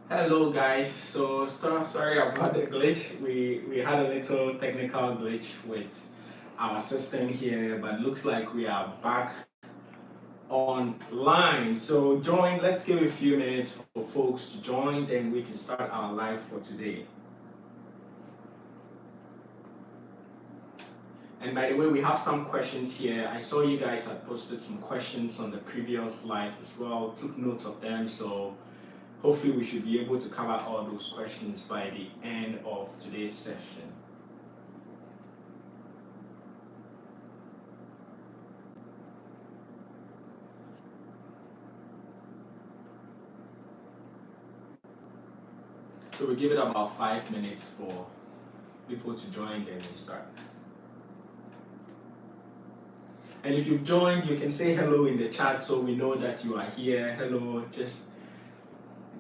Hello guys, sorry about the glitch. We had a little technical glitch with our system here, but looks like we are back online. So let's give a few minutes for folks to join, then we can start our live for today. And by the way, we have some questions here. I saw you guys had posted some questions on the previous live as well, took notes of them, so hopefully we should be able to cover all those questions by the end of today's session. So we give it about 5 minutes for people to join, then we start. And if you've joined, you can say hello in the chat so we know that you are here. Hello, just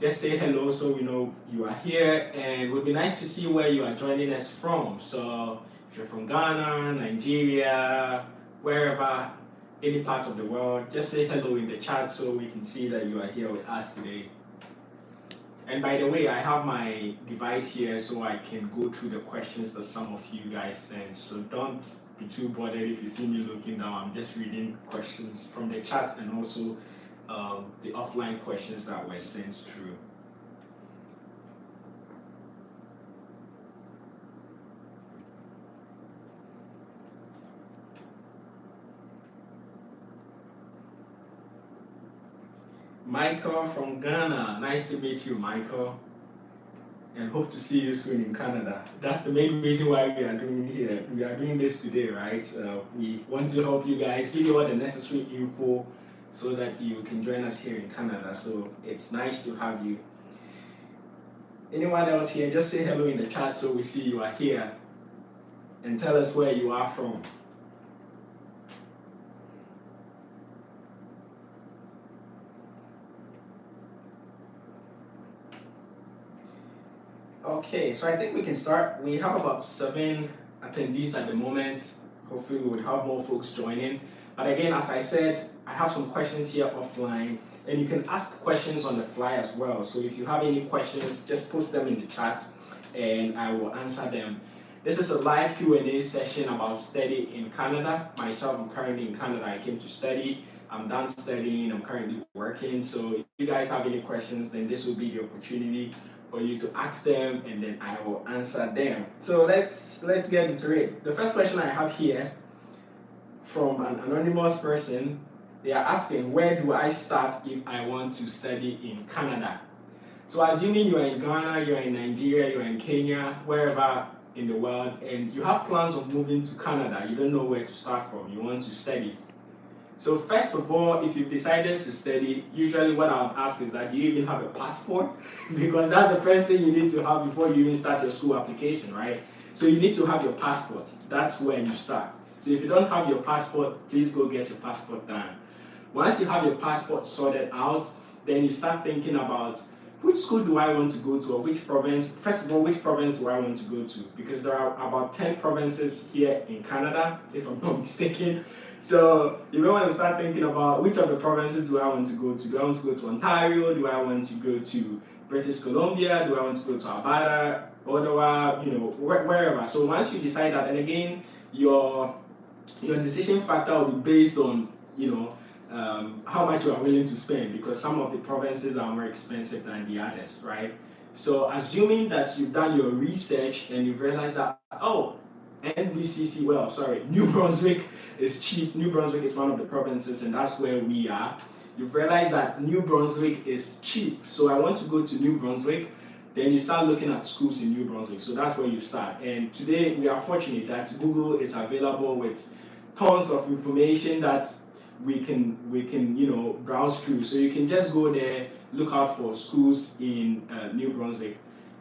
say hello so we know you are here. And it would be nice to see where you are joining us from. So if you're from Ghana, Nigeria, wherever, any part of the world, just say hello in the chat so we can see that you are here with us today. And by the way, I have my device here so I can go through the questions that some of you guys sent. So don't be too bothered if you see me looking down. I'm just reading questions from the chat and also the offline questions that were sent through. Michael from Ghana, nice to meet you, Michael, and hope to see you soon in Canada. That's the main reason why we are doing here. We are doing this today, right? We want to help you guys, give you all the necessary info so that you can join us here in Canada. So it's nice to have you. Anyone else here, just say hello in the chat so we see you are here and tell us where you are from. Okay, so I think we can start. We have about 7 attendees at the moment. Hopefully we would have more folks joining. But again, as I said, I have some questions here offline, and you can ask questions on the fly as well. So if you have any questions, just post them in the chat and I will answer them. This is a live Q&A session about study in Canada. Myself, I'm currently in Canada. I came to study. I'm done studying. I'm currently working. So if you guys have any questions, then this will be the opportunity for you to ask them, and then I will answer them. So let's get into it. The first question I have here from an anonymous person, they are asking, where do I start if I want to study in Canada? So assuming you are in Ghana, you are in Nigeria, you are in Kenya, wherever in the world, and you have plans of moving to Canada, you don't know where to start from, you want to study. So first of all, if you've decided to study, usually what I would ask is that do you even have a passport? Because that's the first thing you need to have before you even start your school application, right? So you need to have your passport. That's when you start. So if you don't have your passport, please go get your passport done. Once you have your passport sorted out, then you start thinking about which school do I want to go to, or which province. First of all, which province do I want to go to? Because there are about 10 provinces here in Canada, if I'm not mistaken. So you may want to start thinking about which of the provinces do I want to go to? Do I want to go to Ontario? Do I want to go to British Columbia? Do I want to go to Alberta, Ottawa, wherever. So once you decide that, and again, your decision factor will be based on, how much you are willing to spend, because some of the provinces are more expensive than the others, right? So assuming that you've done your research and you've realized that, oh, New Brunswick is cheap. New Brunswick is one of the provinces, and that's where we are. You've realized that New Brunswick is cheap, so I want to go to New Brunswick. Then you start looking at schools in New Brunswick. So that's where you start. And today we are fortunate that Google is available with tons of information that we can browse through. So you can just go there, look out for schools in New Brunswick.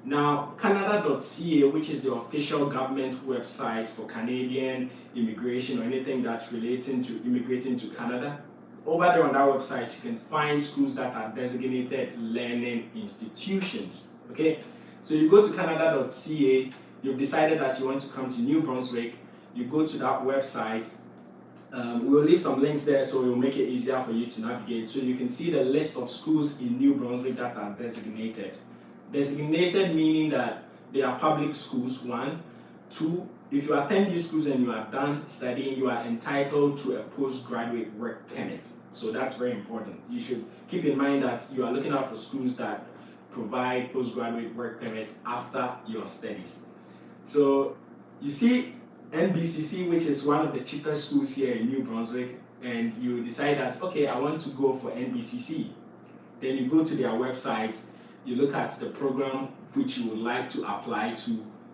Now, Canada.ca, which is the official government website for Canadian immigration or anything that's relating to immigrating to Canada, over there on that website, you can find schools that are designated learning institutions. Okay, so you go to Canada.ca, you've decided that you want to come to New Brunswick, you go to that website. We'll leave some links there so it will make it easier for you to navigate. So you can see the list of schools in New Brunswick that are designated. Designated meaning that they are public schools, one. Two, if you attend these schools and you are done studying, you are entitled to a postgraduate work permit. So that's very important. You should keep in mind that you are looking out for schools that provide postgraduate work permits after your studies. So you see NBCC, which is one of the cheapest schools here in New Brunswick, and you decide that, okay, I want to go for NBCC. Then you go to their website, you look at the program which you would like to apply to,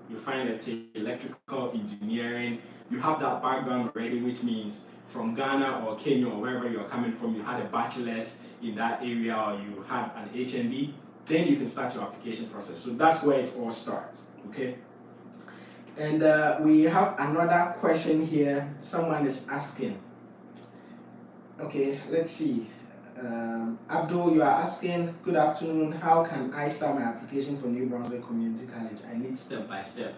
you find that electrical engineering, you have that background already, which means from Ghana or Kenya or wherever you're coming from, you had a bachelor's in that area or you had an HND, then you can start your application process. So that's where it all starts, okay? And we have another question here. Someone is asking. Okay, let's see. Abdul, you are asking, good afternoon, how can I start my application for New Brunswick Community College? I need step by step.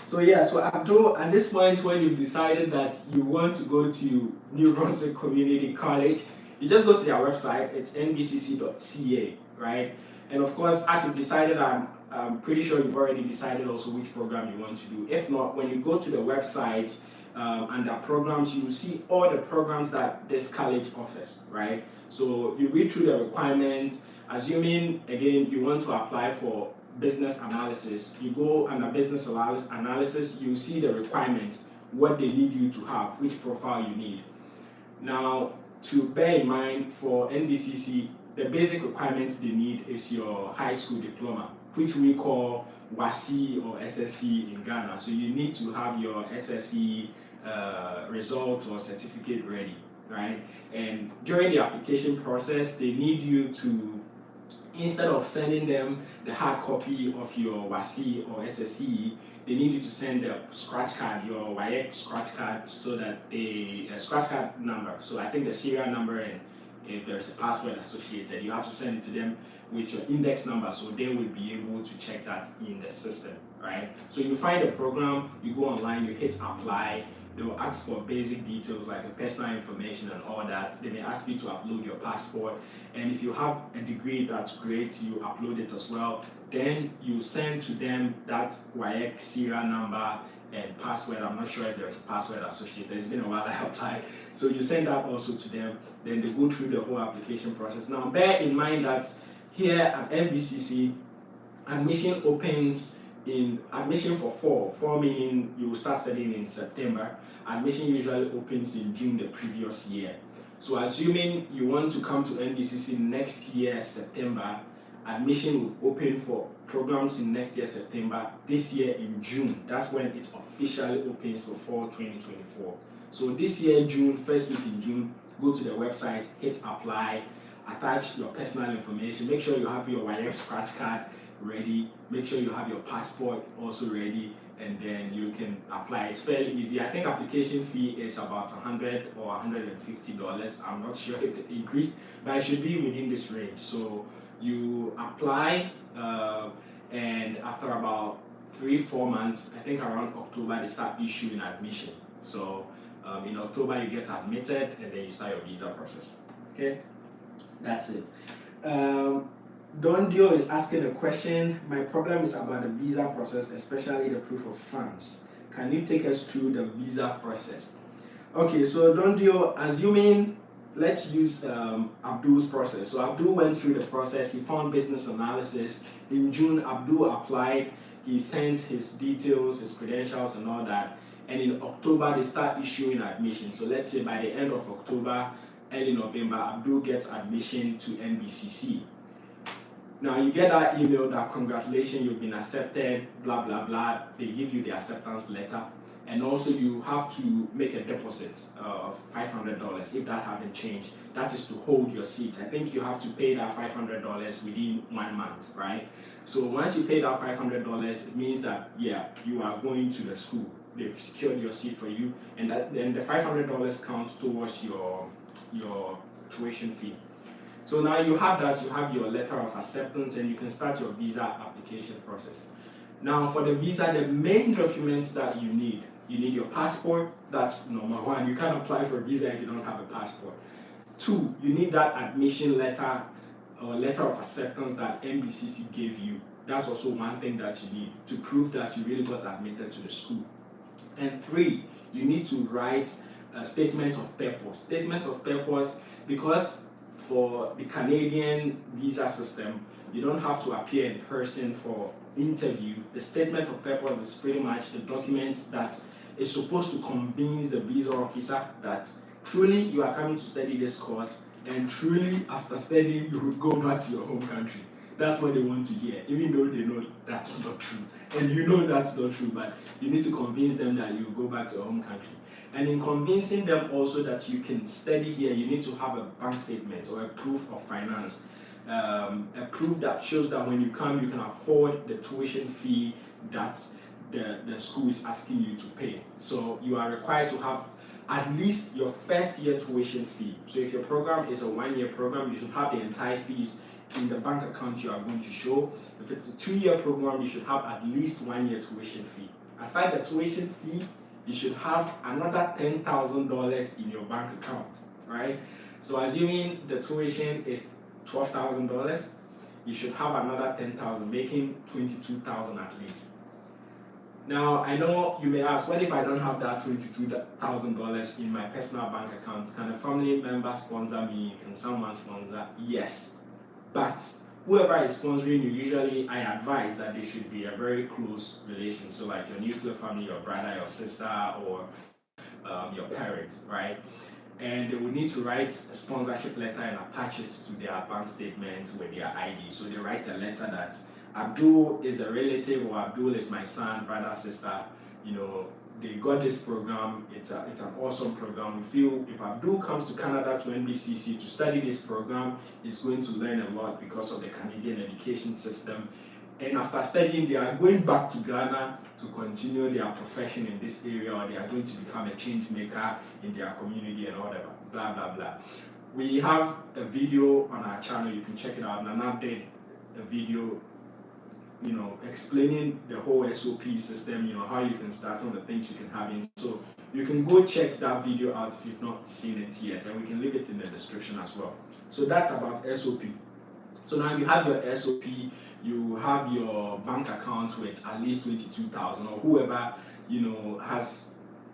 So yeah, so Abdul, at this point when you've decided that you want to go to New Brunswick Community College, you just go to their website, it's nbcc.ca, right? And of course, as you've decided, I'm pretty sure you've already decided also which program you want to do. If not, when you go to the website, under programs, you will see all the programs that this college offers, right? So you read through the requirements, assuming, again, you want to apply for business analysis, you go under business analysis, you see the requirements, what they need you to have, which profile you need. Now, to bear in mind for NBCC, the basic requirements they need is your high school diploma, which we call WASSCE or SSC in Ghana. So you need to have your SSC result or certificate ready, right? And during the application process, they need you to, instead of sending them the hard copy of your WASSCE or SSC, they need you to send a scratch card, your WAEC scratch card, so that the scratch card number. So I think the serial number, and if there's a password associated, you have to send it to them with your index number, so they will be able to check that in the system, right? So you find a program, you go online, you hit apply. They will ask for basic details like your personal information and all that. They may ask you to upload your passport, and if you have a degree, that's great, you upload it as well. Then you send to them that WAEC serial number and password. I'm not sure if there's a password associated. It's been a while I applied. So you send that also to them. Then they go through the whole application process. Now bear in mind that here at NBCC, admission opens in admission for fall meaning you will start studying in September. Admission usually opens in June the previous year. So assuming you want to come to NBCC next year September, admission will open for programs in next year September, this year in June. That's when it officially opens for fall 2024. So this year June, first week in June, go to the website, hit apply, attach your personal information, make sure you have your WAEC scratch card ready, make sure you have your passport also ready, and then you can apply. It's fairly easy. I think application fee is about $100 or $150. I'm not sure if it increased, but it should be within this range. So you apply, and after about 3-4 months, I think around October, they start issuing admission. So in October, you get admitted, and then you start your visa process. Okay, that's it. Don Dio is asking a question. My problem is about the visa process, especially the proof of funds. Can you take us through the visa process? Okay, so Don Dio, assuming, let's use Abdul's process. So Abdul went through the process, he found business analysis. In June, Abdul applied, he sent his details, his credentials and all that. And in October, they start issuing admission. So let's say by the end of October, early November, Abdul gets admission to NBCC. Now you get that email that congratulations, you've been accepted, blah, blah, blah. They give you the acceptance letter. And also you have to make a deposit of $500 if that hasn't changed. That is to hold your seat. I think you have to pay that $500 within 1 month, right? So once you pay that $500, it means that, yeah, you are going to the school. They've secured your seat for you. And then the $500 counts towards your tuition fee. So now you have that, you have your letter of acceptance, and you can start your visa application process. Now for the visa, the main documents that you need your passport. That's number one. You can't apply for a visa if you don't have a passport. 2, you need that admission letter or letter of acceptance that NBCC gave you. That's also one thing that you need to prove that you really got admitted to the school. And 3, you need to write a statement of purpose. Statement of purpose, because for the Canadian visa system, you don't have to appear in person for interview. The statement of purpose is pretty much the document that is supposed to convince the visa officer that truly you are coming to study this course, and truly after studying you would go back to your home country. That's what they want to hear, even though they know that's not true. And you know that's not true, but you need to convince them that you go back to your home country. And in convincing them also that you can study here, you need to have a bank statement or a proof of finance. A proof that shows that when you come, you can afford the tuition fee that the school is asking you to pay. So you are required to have at least your first year tuition fee. So if your program is a 1-year program, you should have the entire fees in the bank account you are going to show. If it's a 2-year program, you should have at least 1 year tuition fee. Aside the tuition fee, you should have another $10,000 in your bank account, right? So assuming the tuition is $12,000, you should have another $10,000, making $22,000 at least. Now, I know you may ask, what if I don't have that $22,000 in my personal bank account? Can a family member sponsor me? Can someone sponsor? Yes. But whoever is sponsoring you, usually I advise that they should be a very close relation. So like your nuclear family, your brother, your sister, or your parent, right? And they will need to write a sponsorship letter and attach it to their bank statement with their ID. So they write a letter that Abdul is a relative, or Abdul is my son, brother, sister. You know, they got this program. It's an awesome program. We feel if Abdul comes to Canada to NBCC to study this program, he's going to learn a lot because of the Canadian education system. And after studying, they are going back to Ghana to continue their profession in this area, or they are going to become a change maker in their community and whatever, blah, blah, blah. We have a video on our channel, you can check it out. Nana did a video, you know, explaining the whole SOP system, you know, how you can start, some of the things you can have in. So you can go check that video out if you've not seen it yet, and we can leave it in the description as well. So that's about SOP. So now you have your SOP, you have your bank account with at least 22,000, or whoever, you know,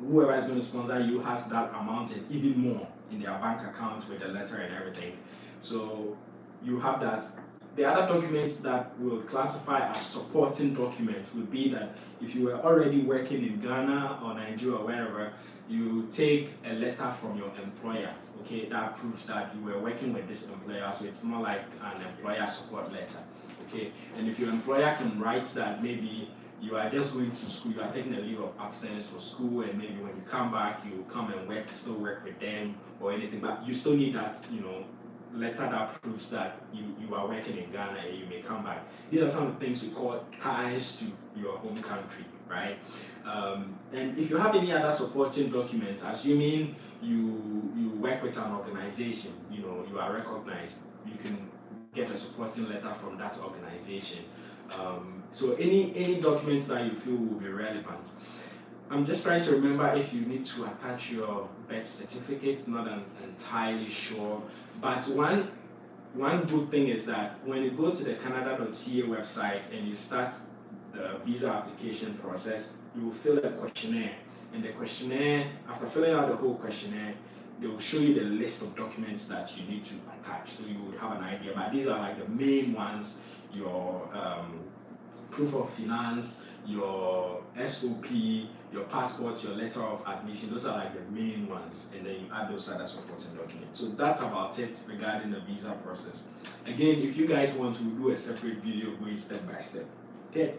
whoever is going to sponsor you has that amount and even more in their bank account with the letter and everything. So you have that. The other documents that will classify as supporting documents would be that if you were already working in Ghana or Nigeria or wherever, you take a letter from your employer, okay, that proves that you were working with this employer, so it's more like an employer support letter, okay. And if your employer can write that maybe you are just going to school, you are taking a leave of absence for school, and maybe when you come back, you come and still work with them or anything, but you still need that, you know, letter that proves that you are working in Ghana and you may come back. These are some of the things we call ties to your home country, right? And if you have any other supporting documents, assuming you work with an organization, you know, you are recognized, you can get a supporting letter from that organization. So any documents that you feel will be relevant. I'm just trying to remember if you need to attach your birth certificate, not entirely sure. But one good thing is that when you go to the Canada.ca website and you start the visa application process, you will fill a questionnaire. And the questionnaire, after filling out the whole questionnaire, they will show you the list of documents that you need to attach. So you would have an idea. But these are like the main ones: your proof of finance, your SOP, your passport, your letter of admission. Those are like the main ones, and then you add those other supporting documents. So that's about it regarding the visa process. Again, if you guys want to do a separate video going step by step. Okay.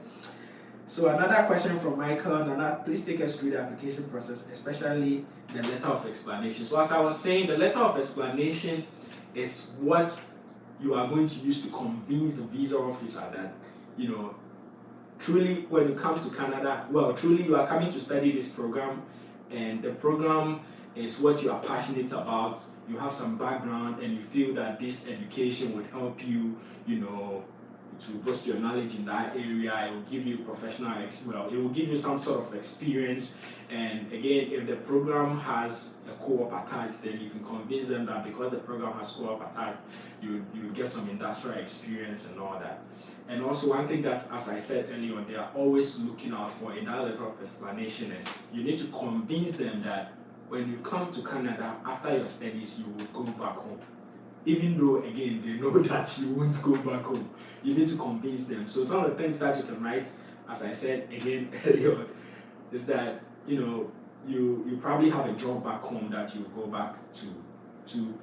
So another question from Michael: Nana, please take us through the application process, especially the letter of explanation. So as I was saying, the letter of explanation is what you are going to use to convince the visa officer that, you know, truly when you come to Canada, well, truly you are coming to study this program, and the program is what you are passionate about, you have some background, and you feel that this education would help you, you know, to boost your knowledge in that area. It will give you it will give you some sort of experience. And again, if the program has a co-op attached, then you can convince them that because the program has co-op attached, you get some industrial experience and all that. And also one thing that, as I said earlier, they are always looking out for in that letter of explanation is you need to convince them that when you come to Canada after your studies, you will go back home. Even though, again, they know that you won't go back home, you need to convince them. So some of the things that you can write, as I said again earlier, is that you probably have a job back home that you go back to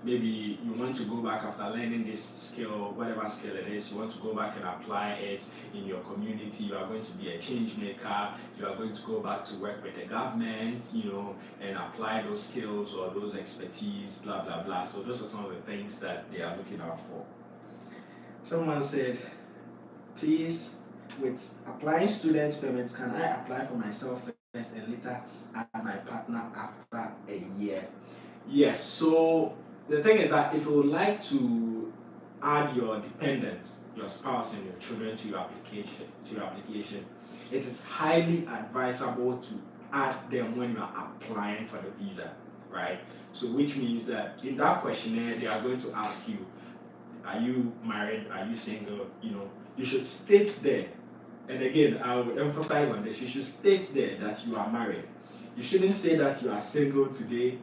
maybe you want to go back after learning this skill, whatever skill it is, you want to go back and apply it in your community. You are going to be a change maker. You are going to go back to work with the government, and apply those skills or those expertise, blah, blah, blah. So those are some of the things that they are looking out for. Someone said, please, with applying student permits, can I apply for myself first and later add my partner after a year? Yes, so the thing is that if you would like to add your dependents, your spouse and your children to your application, it is highly advisable to add them when you are applying for the visa, right? So which means that in that questionnaire, they are going to ask you, are you married? Are you single? You should state there. And again, I will emphasize on this. You should state there that you are married. You shouldn't say that you are single today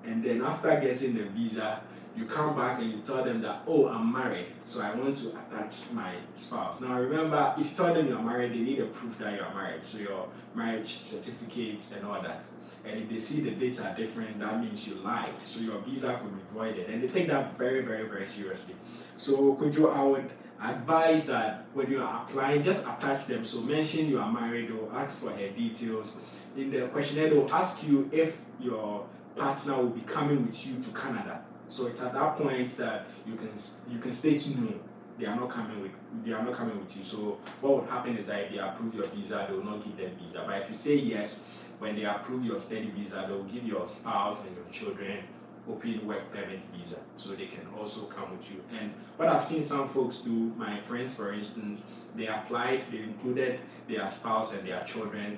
and then after getting the visa, you come back and you tell them that, oh, I'm married, so I want to attach my spouse. Now remember, if you tell them you're married, they need a proof that you're married, so your marriage certificates and all that. And if they see the dates are different, that means you lied, so your visa could be voided. And they take that very, very, very seriously. So Kojo, I would advise that when you are applying, just attach them. So mention you are married, or ask for her details. In the questionnaire, they'll ask you if your partner will be coming with you to Canada. So it's at that point that you can state no, they are not coming with you. So what would happen is that if they approve your visa, they will not give them visa. But if you say yes, when they approve your study visa, they will give your spouse and your children open work permit visa, so they can also come with you. And what I've seen some folks do, my friends for instance, they applied, they included their spouse and their children.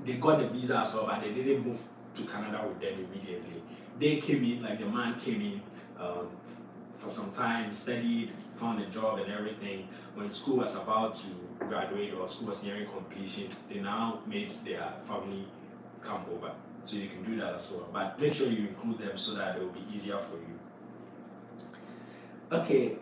They got the visa as well, but they didn't move to Canada with them immediately. They came in, like the man came in for some time, studied, found a job and everything. When school was about to graduate or school was nearing completion, they now made their family come over. So you can do that as well. But make sure you include them so that it will be easier for you. Okay,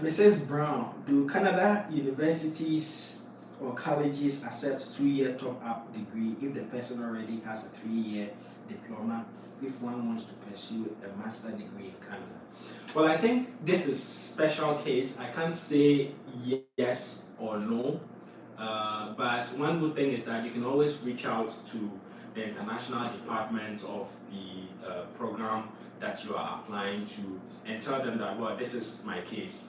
Mrs. Brown, do Canada universities or colleges accept 2-year top-up degree if the person already has a 3-year diploma if one wants to pursue a master degree in Canada? Well, I think this is special case. I can't say yes or no, but one good thing is that you can always reach out to the international department of the program that you are applying to and tell them that, well, this is my case,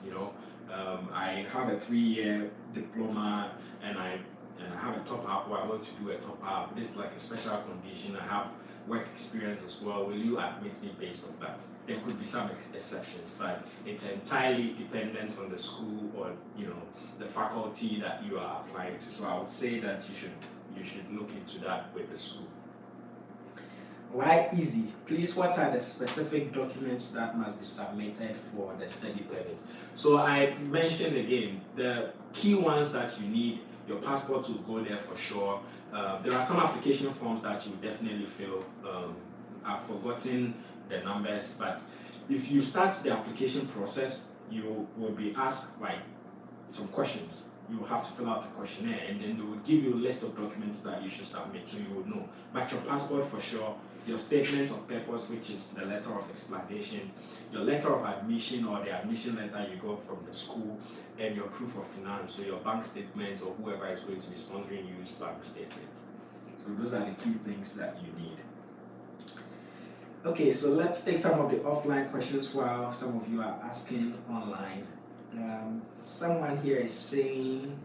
I have a 3-year diploma and I have a top up, or I want to do a top up. This is like a special condition. I have work experience as well. Will you admit me based on that? There could be some exceptions, but it's entirely dependent on the school or the faculty that you are applying to. So I would say that you should look into that with the school. Why easy? Please, what are the specific documents that must be submitted for the study permit? So I mentioned again, the key ones that you need, your passport will go there for sure. There are some application forms that you definitely fill. I've forgotten the numbers, but if you start the application process, you will be asked like some questions. You will have to fill out a questionnaire, and then they will give you a list of documents that you should submit, so you would know. But your passport for sure, your statement of purpose, which is the letter of explanation, your letter of admission or the admission letter you got from the school, and your proof of finance, so your bank statement or whoever is going to be sponsoring you use bank statement. So those are the key things that you need. Okay, so let's take some of the offline questions while some of you are asking online. Someone here is saying,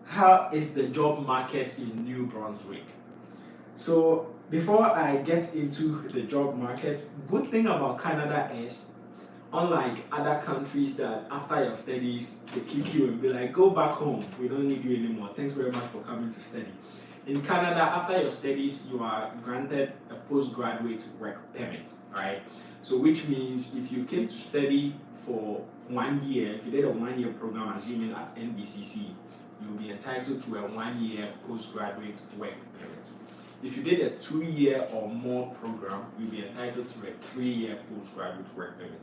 how is the job market in New Brunswick? So before I get into the job market, good thing about Canada is Unlike other countries that after your studies, they kick you and be like, go back home, we don't need you anymore. Thanks very much for coming to study. In Canada, after your studies, you are granted a postgraduate work permit, right? So which means if you came to study for 1 year, if you did a 1 year program, assuming at NBCC, you'll be entitled to a 1 year postgraduate work permit. If you did a 2 year or more program, you'll be entitled to a 3 year postgraduate work permit.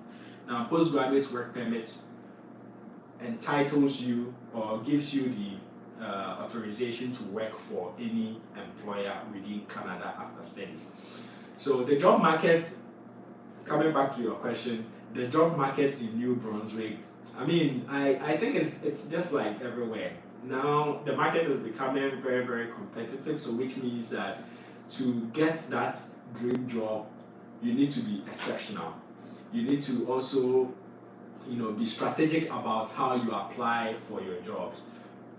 Now, postgraduate work permit entitles you or gives you the authorization to work for any employer within Canada after studies. So the job market, coming back to your question, the job market in New Brunswick, I mean, I think it's just like everywhere. Now the market is becoming very, very competitive, so which means that to get that dream job, you need to be exceptional. You need to also, be strategic about how you apply for your jobs.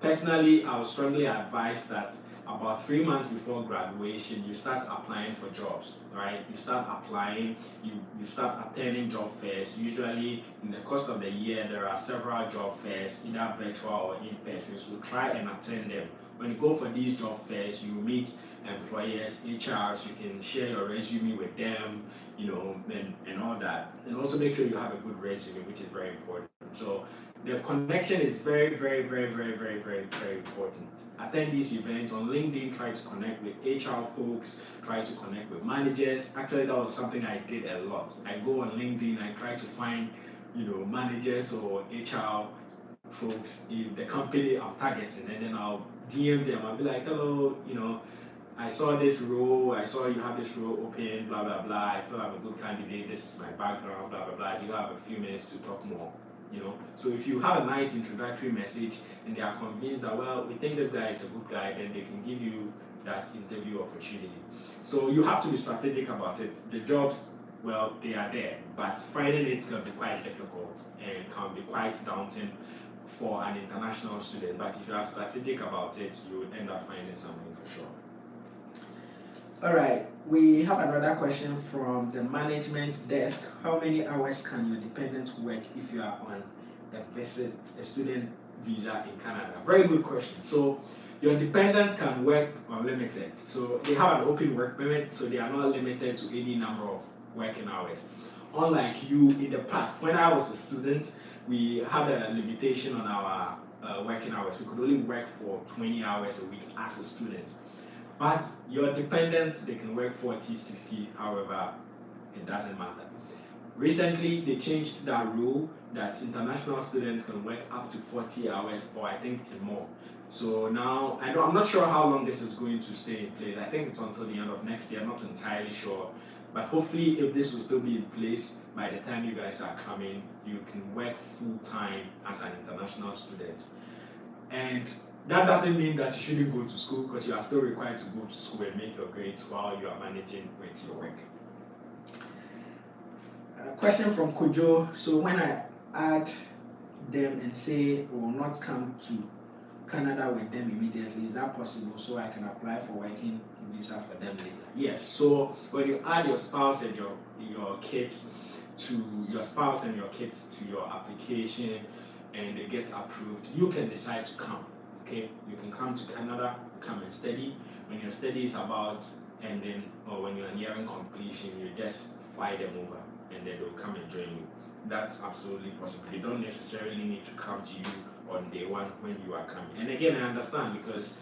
Personally, I would strongly advise that about 3 months before graduation, you start applying for jobs, right? You start applying, you start attending job fairs. Usually, in the course of the year, there are several job fairs, either virtual or in person. So try and attend them. When you go for these job fairs, you meet employers, HRs, you can share your resume with them, and all that. And also make sure you have a good resume, which is very important. So the connection is very, very, very, very, very, very, very important. Attend these events on LinkedIn, try to connect with HR folks, try to connect with managers. Actually, that was something I did a lot. I go on LinkedIn, I try to find, managers or HR folks in the company I'm targeting, and then I'll DM them. I'll be like, hello, I saw this role, I saw you have this role open, blah, blah, blah. I feel I'm a good candidate. This is my background, blah, blah, blah. Do you have a few minutes to talk more? So if you have a nice introductory message and they are convinced that, well, we think this guy is a good guy, then they can give you that interview opportunity. So you have to be strategic about it. The jobs, well, they are there, but finding it can be quite difficult and can be quite daunting for an international student. But if you are strategic about it, you will end up finding something for sure. All right, we have another question from the management desk. How many hours can your dependent work if you are on a student visa in Canada? Very good question. So your dependent can work unlimited. So they have an open work permit, so they are not limited to any number of working hours. Unlike you in the past, when I was a student, we had a limitation on our working hours. We could only work for 20 hours a week as a student. But your dependents, they can work 40, 60, however, it doesn't matter. Recently, they changed that rule that international students can work up to 40 hours or I think and more. So now, I'm not sure how long this is going to stay in place. I think it's until the end of next year, I'm not entirely sure. But hopefully, if this will still be in place by the time you guys are coming, you can work full time as an international student. And that doesn't mean that you shouldn't go to school, because you are still required to go to school and make your grades while you are managing with your work. Question from Kojo. So when I add them and say we will not come to Canada with them immediately, is that possible, so I can apply for working visa for them later? Yes. So when you add your spouse and your kids to your application and they get approved, you can decide to come. Okay, you can come to Canada, come and study. When your study is about ending or when you are nearing completion, you just fly them over and then they'll come and join you. That's absolutely possible. They don't necessarily need to come to you on day one when you are coming. And again, I understand, because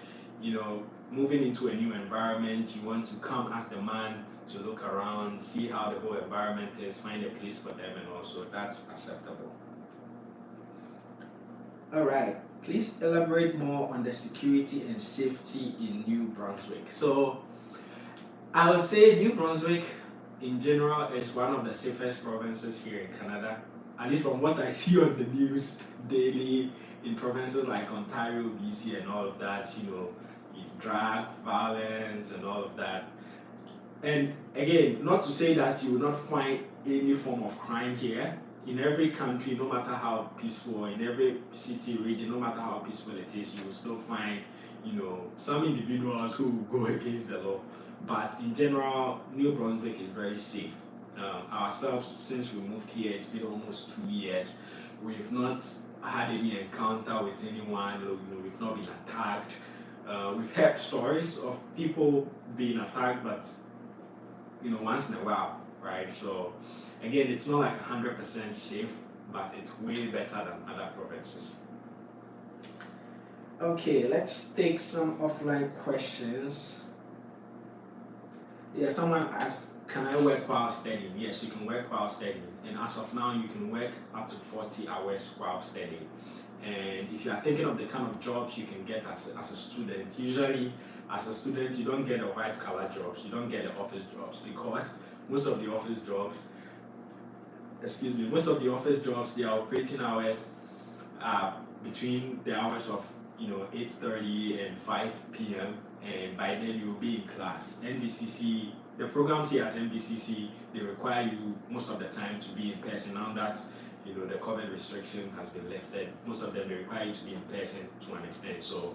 moving into a new environment, you want to come as the man to look around, see how the whole environment is, find a place for them, and also that's acceptable. All right, please elaborate more on the security and safety in New Brunswick. So I would say New Brunswick in general is one of the safest provinces here in Canada, at least from what I see on the news daily in provinces like Ontario, BC, and all of that, drug, violence, and all of that. And again, not to say that you will not find any form of crime here. In every country, no matter how peaceful, in every city, region, no matter how peaceful it is, you will still find, some individuals who go against the law. But in general, New Brunswick is very safe. Ourselves, since we moved here, it's been almost 2 years. We've not had any encounter with anyone. We've not been attacked. We've heard stories of people being attacked, but once in a while, right? So again, it's not like 100% safe, but it's way better than other provinces. Okay, let's take some offline questions. Yeah, someone asked, can I work while studying? Yes, you can work while studying. And as of now, you can work up to 40 hours while studying. And if you are thinking of the kind of jobs you can get as a student, usually as a student, you don't get the white collar jobs, you don't get the office jobs, because most of the office jobs, most of the office jobs, their operating hours are between the hours of 8:30 and 5 p.m. and by then you'll be in class. NBCC, the programs here at NBCC, they require you most of the time to be in person. Now that the COVID restriction has been lifted, most of them they require you to be in person to an extent. So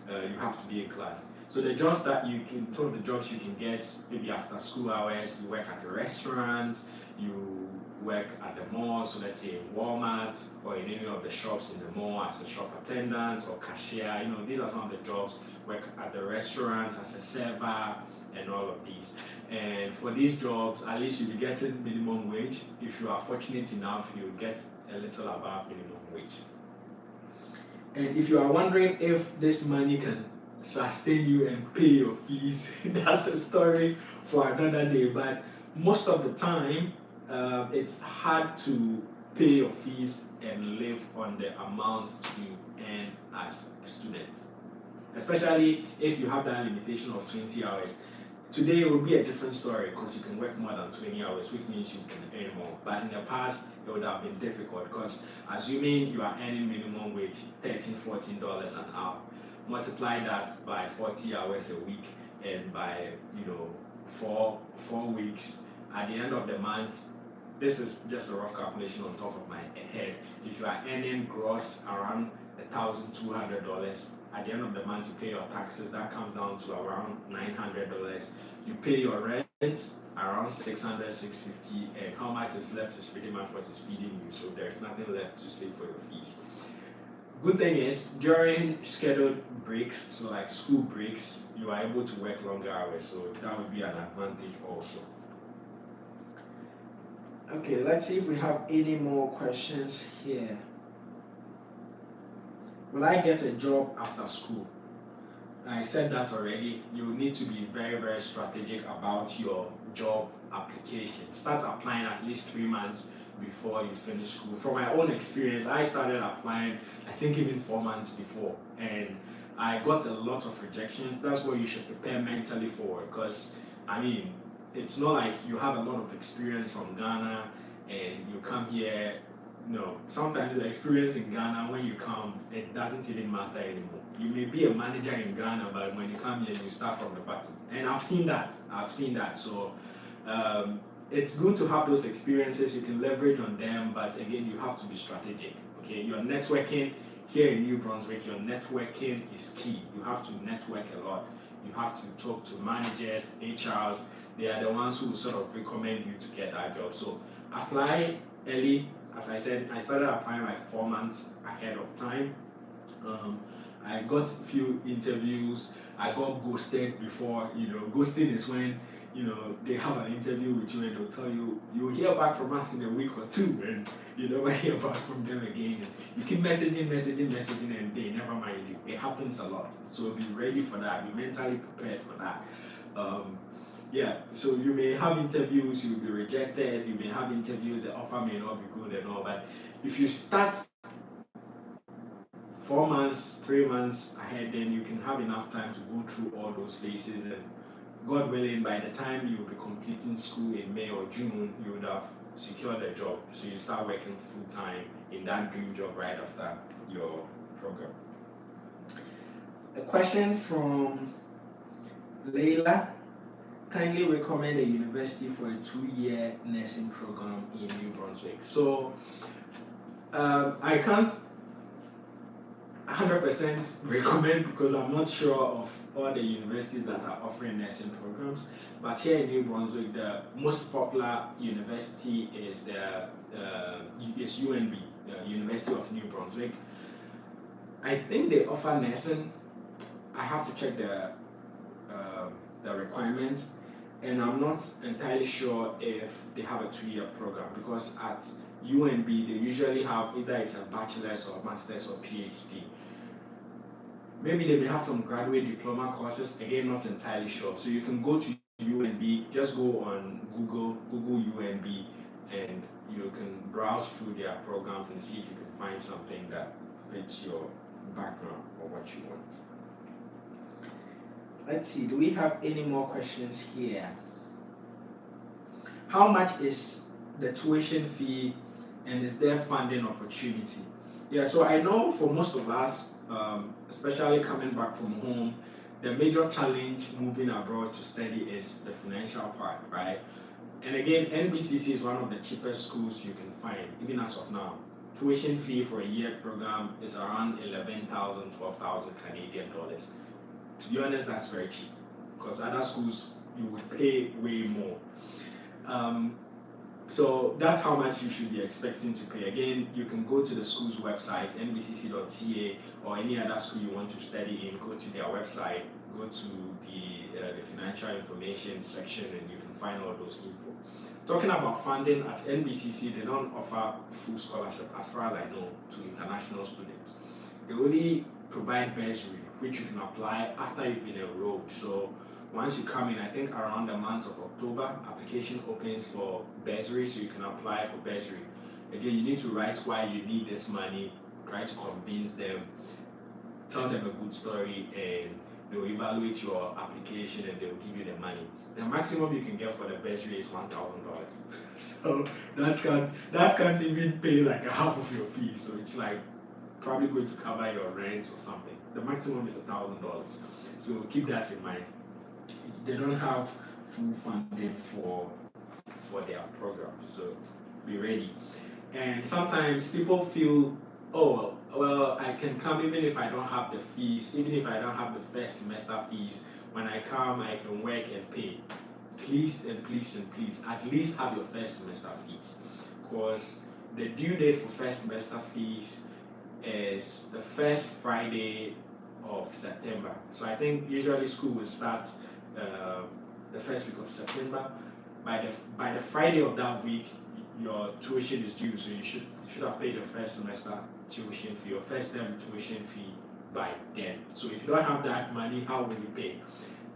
you have to be in class. So the jobs that you can, some of the jobs you can get maybe after school hours, you work at a restaurant, you work at the mall, so let's say in Walmart or in any of the shops in the mall as a shop attendant or cashier. These are some of the jobs. Work at the restaurant as a server and all of these. And for these jobs, at least you'll be getting minimum wage. If you are fortunate enough, you'll get a little above minimum wage. And if you are wondering if this money can sustain you and pay your fees, that's a story for another day. But most of the time, it's hard to pay your fees and live on the amount you earn as a student, especially if you have that limitation of 20 hours. Today it would be a different story because you can work more than 20 hours, which means you can earn more. But in the past, it would have been difficult because assuming you are earning minimum wage, $13, $14 an hour, multiply that by 40 hours a week and by four weeks. At the end of the month, this is just a rough calculation on top of my head. If you are earning gross around $1,200, at the end of the month you pay your taxes, that comes down to around $900. You pay your rent around $600, $650, and how much is left is pretty much what is feeding you. So there's nothing left to save for your fees. Good thing is during scheduled breaks, so like school breaks, you are able to work longer hours. So that would be an advantage also. Okay, let's see if we have any more questions here. Will I get a job after school? I said that already. You need to be very, very strategic about your job application. Start applying at least 3 months before you finish school. From my own experience, I started applying, I think even 4 months before, and I got a lot of rejections. That's what you should prepare mentally for, because it's not like you have a lot of experience from Ghana and you come here. No, sometimes the experience in Ghana, when you come, it doesn't even matter anymore. You may be a manager in Ghana, but when you come here, you start from the bottom. And I've seen that. So it's good to have those experiences. You can leverage on them, but again, you have to be strategic. Okay, your networking here in New Brunswick, your networking is key. You have to network a lot. You have to talk to managers, HRs. They are the ones who sort of recommend you to get that job. So apply early. As I said, I started applying like 4 months ahead of time. I got a few interviews. I got ghosted before. Ghosting is when they have an interview with you and they'll tell you you'll hear back from us in a week or two, and you never hear back from them again. And you keep messaging, and they never mind you. It happens a lot. So be ready for that. Be mentally prepared for that. So you may have interviews, you'll be rejected, you may have interviews, the offer may not be good and all, but if you start 4 months, 3 months ahead, then you can have enough time to go through all those phases, and God willing, by the time you'll be completing school in May or June, you would have secured a job. So you start working full time in that dream job right after your program. A question from Leila. Kindly recommend a university for a 2-year nursing program in New Brunswick. So I can't 100% recommend, because I'm not sure of all the universities that are offering nursing programs. But here in New Brunswick, the most popular university is is UNB, the University of New Brunswick. I think they offer nursing. I have to check the requirements, and I'm not entirely sure if they have a 2-year program, because at UNB they usually have either it's a bachelor's or master's or PhD. Maybe they may have some graduate diploma courses, again, not entirely sure. So you can go to UNB, just go on Google UNB, and you can browse through their programs and see if you can find something that fits your background or what you want. Let's see, do we have any more questions here? How much is the tuition fee, and is there funding opportunity? Yeah, so I know for most of us, especially coming back from home, the major challenge moving abroad to study is the financial part, right? And again, NBCC is one of the cheapest schools you can find, even as of now. Tuition fee for a year program is around 11,000, 12,000 Canadian dollars. To be honest, that's very cheap, because other schools you would pay way more. So that's how much you should be expecting to pay. Again, you can go to the school's website, nbcc.ca, or any other school you want to study in. Go to their website, go to the financial information section, and you can find all those info. Talking about funding, at NBCC, they don't offer full scholarship, as far as I know, to international students. They only provide bursary, which you can apply after you've been enrolled. So once you come in, I think around the month of October, application opens for bursary, so you can apply for bursary. Again, you need to write why you need this money, try to convince them, tell them a good story, and they'll evaluate your application and they'll give you the money. The maximum you can get for the bursary is $1,000. So that can't even pay like a half of your fee. So it's like probably going to cover your rent or something. The maximum is $1,000. So keep that in mind. They don't have full funding for their program, so be ready. And sometimes people feel, oh well, I can come even if I don't have the fees, even if I don't have the first semester fees. When I come, I can work and pay. Please and please and please, at least have your first semester fees, because the due date for first semester fees is the first Friday of September. So I think usually school will start the first week of September. By the Friday of that week, your tuition is due. So you should have paid your first semester tuition fee, your first term tuition fee by then. So if you don't have that money, how will you pay?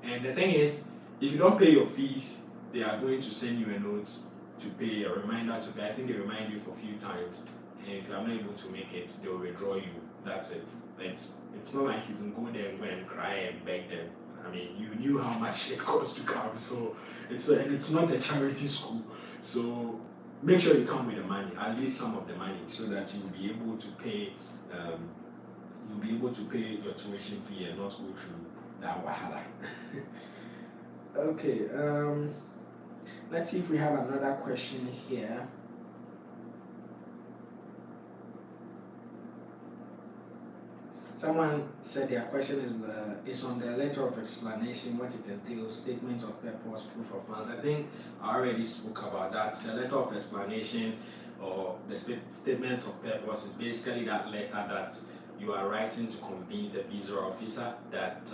And the thing is, if you don't pay your fees, they are going to send you a note to pay, a reminder to pay. I think they remind you for a few times. And if you are not able to make it, they will withdraw you. That's it. It's not like you can go there and go and cry and beg them. I mean, you knew how much it cost to come, so it's not a charity school. So make sure you come with the money, at least some of the money, so that you'll be able to pay. Your tuition fee and not go through that wahala. Okay. Let's see if we have another question here. Someone said their question is on the letter of explanation, what it entails, statement of purpose, proof of funds. I think I already spoke about that. The letter of explanation, or the statement of purpose, is basically that letter that you are writing to convince the visa officer that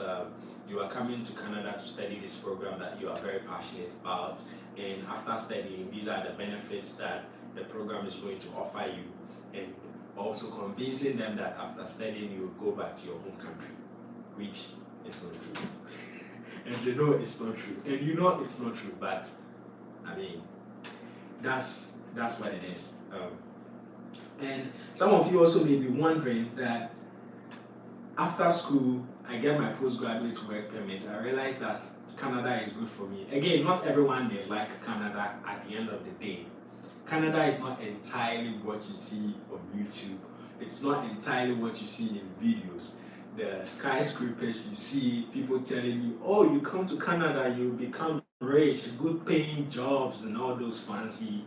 you are coming to Canada to study this program that you are very passionate about, and after studying, these are the benefits that the program is going to offer you, and also convincing them that after studying you will go back to your home country, which is not true. And they know it's not true, and you know it's not true, but I mean, that's what it is. And some of you also may be wondering that after school, I get my postgraduate work permit. I realize that Canada is good for me. Again, not everyone may like Canada at the end of the day. Canada is not entirely what you see on YouTube. It's not entirely what you see in videos. The skyscrapers you see, people telling you, oh, you come to Canada, you become rich, good paying jobs, and all those fancy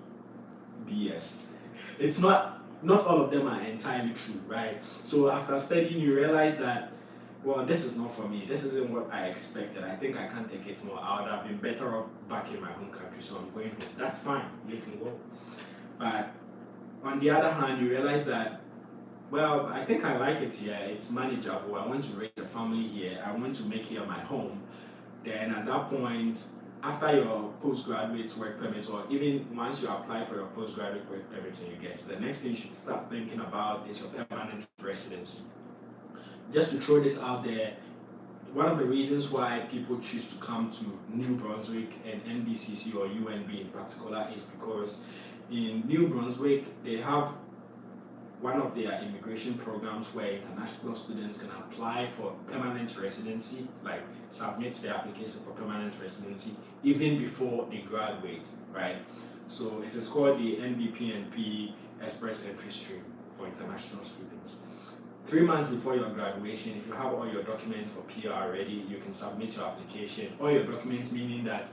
BS. It's not not all of them are entirely true, right? So after studying, you realize that, well, this is not for me. This isn't what I expected. I think I can't take it more. I would have been better off back in my home country, so I'm going home. That's fine. You can go. But on the other hand, you realize that, well, I think I like it here. It's manageable. I want to raise a family here. I want to make here my home. Then at that point, after your postgraduate work permit, or even once you apply for your postgraduate work permit and you get it, the next thing you should start thinking about is your permanent residency. Just to throw this out there, one of the reasons why people choose to come to New Brunswick and NBCC or UNB in particular is because in New Brunswick they have one of their immigration programs where international students can apply for permanent residency, like submit their application for permanent residency even before they graduate, right? So it is called the NBPNP Express Entry Stream for international students. 3 months before your graduation, if you have all your documents for PR ready, you can submit your application. All your documents meaning that,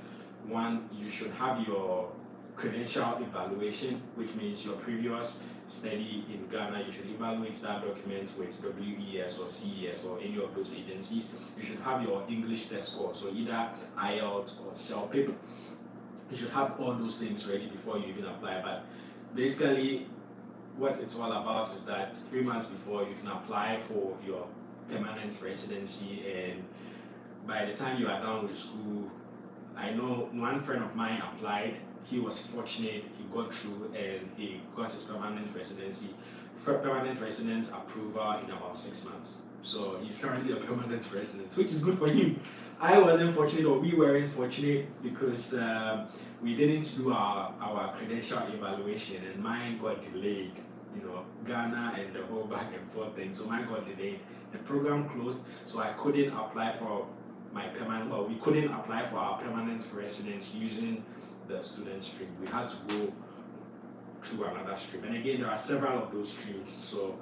one, you should have your credential evaluation, which means your previous study in Ghana. You should evaluate that document with WES or CES or any of those agencies. You should have your English test score, so either IELTS or CELPIP. You should have all those things ready before you even apply. But basically, what it's all about is that 3 months before you can apply for your permanent residency, and by the time you are done with school, I know one friend of mine applied. He was fortunate, he got through and he got his permanent residency, permanent resident approval in about 6 months. So he's currently a permanent resident, which is good for him. I wasn't fortunate, or we weren't fortunate, because we didn't do our credential evaluation, and mine got delayed. Ghana and the whole back and forth thing. So mine got delayed. The program closed, so I couldn't apply for my permanent, well, we couldn't apply for our permanent residence using the student stream. We had to go through another stream. And again, there are several of those streams, so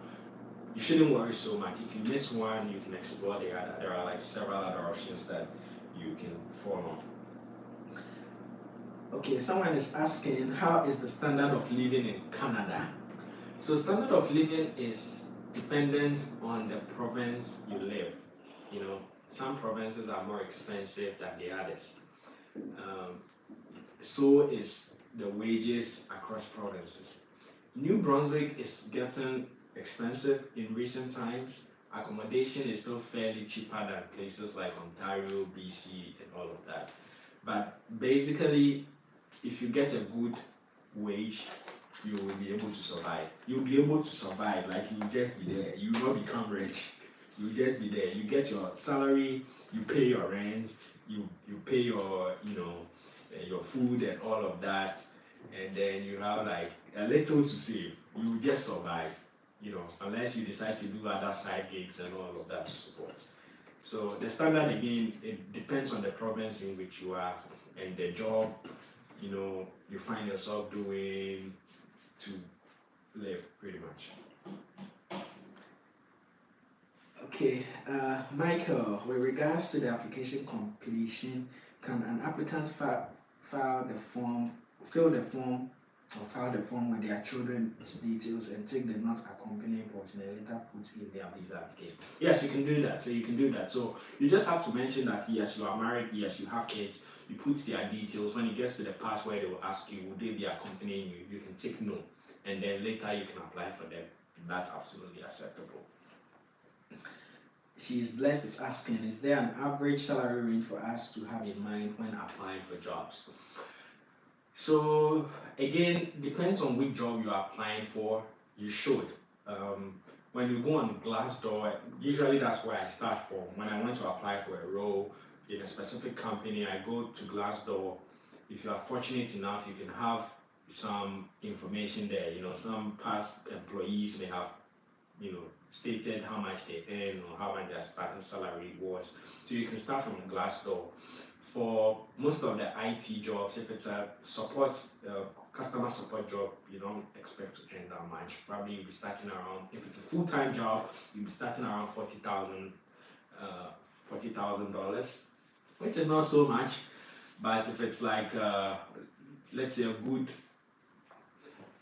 you shouldn't worry so much. If you miss one, you can explore the other. There are like several other options that you can follow. Okay, someone is asking, how is the standard of living in Canada? So standard of living is dependent on the province you live. Some provinces are more expensive than the others. So is the wages across provinces. New Brunswick is getting expensive in recent times. Accommodation is still fairly cheaper than places like Ontario, BC, and all of that. But basically, if you get a good wage, you will be able to survive. You'll be able to survive, like you'll just be there. You will not become rich. You'll just be there. You get your salary, you pay your rent, you pay your food and all of that, and then you have like a little to save. You will just survive, unless you decide to do other side gigs and all of that to support. So the standard, again, it depends on the province in which you are and the job you find yourself doing to live, pretty much. Okay, Michael, with regards to the application completion, can an applicant fill the form or file the form with their children's details and take the not accompanying portion and later put in their visa application? Yes, you can do that. So you can do that. So you just have to mention that yes, you are married, yes, you have kids. You put their details. When it gets to the part where they will ask you, will they be accompanying you? You can tick no, and then later you can apply for them. That's absolutely acceptable. She's blessed is asking, is there an average salary range for us to have in mind when applying for jobs? So again, depends on which job you are applying for. You should. When you go on Glassdoor, usually that's where I start from. When I want to apply for a role in a specific company, I go to Glassdoor. If you are fortunate enough, you can have some information there. Some past employees may have stated how much they earn or how much their starting salary was. So you can start from Glassdoor. For most of the IT jobs, if it's a customer support job, you don't expect to earn that much. Probably you'll be starting around, if it's a full-time job, you'll be starting around $40,000, which is not so much. But if it's like, let's say a good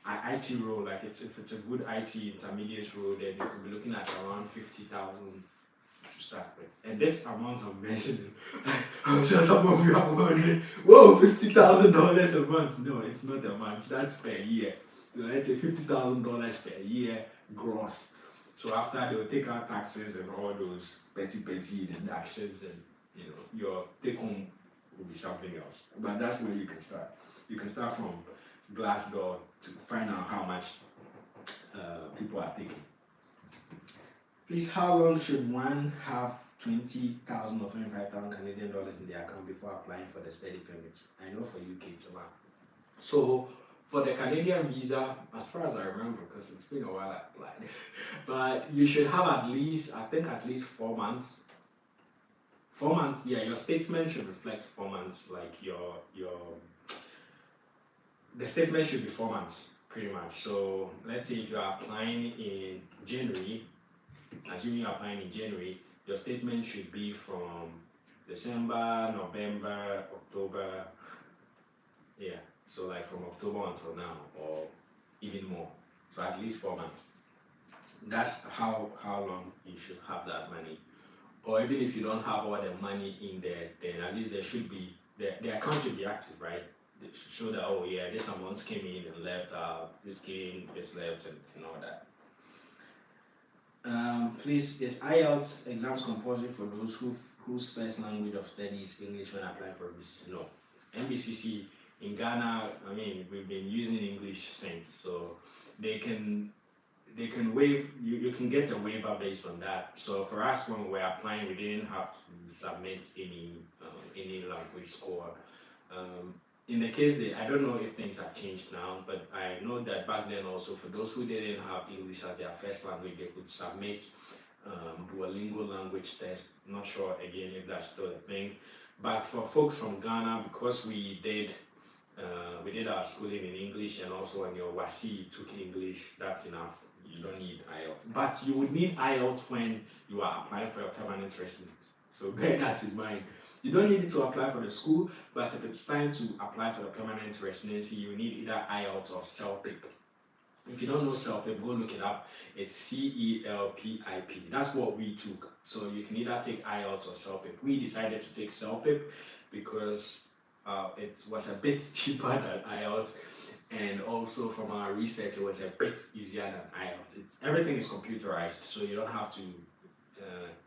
IT role, like if it's a good IT intermediate role, then you could be looking at around 50,000 to start with. And this amount I'm mentioning, I'm sure some of you are wondering, whoa, $50,000 a month. No, it's not a month, that's per year. So let's say $50,000 per year gross. So after they'll take out taxes and all those petty deductions, and your take home will be something else. But that's where you can start. You can start from Glassdoor to find out how much people are taking. Please, how long should one have 20,000 or 25,000 Canadian dollars in their account before applying for the study permit? I know for UK it's a lot. So for the Canadian visa, as far as I remember, because it's been a while I applied, but you should have at least, I think at least 4 months. 4 months, yeah, your statement should reflect 4 months, like the statement should be 4 months, pretty much. So let's say if you are applying in January, assuming you're applying in January, your statement should be from December, November, October, yeah, so like from October until now, or even more. So at least 4 months. That's how long you should have that money. Or even if you don't have all the money in there, then at least there should be, the account should be active, right? It should show that, oh yeah, this amount came in and left out, this came, this left, and all that. Please, is IELTS exams compulsory for those whose first language of study is English when applying for BCC? No. MBCC in Ghana, I mean, we've been using English since, so they can waive, you can get a waiver based on that. So for us, when we were applying, we didn't have to submit any language score. In the case I don't know if things have changed now, but I know that back then also, for those who didn't have English as their first language, they could submit Duolingo language test. Not sure again if that's still a thing, but for folks from Ghana, because we did our schooling in English, and also when your WASI took English, that's enough. You don't need IELTS, but you would need IELTS when you are applying for a permanent residence. So bear that in mind. You don't need it to apply for the school, but if it's time to apply for the permanent residency, you need either IELTS or CELPIP. If you don't know CELPIP, go look it up. It's CELPIP. That's what we took. So you can either take IELTS or CELPIP. We decided to take CELPIP because it was a bit cheaper than IELTS, and also from our research, it was a bit easier than IELTS. Everything is computerized, so you don't have to,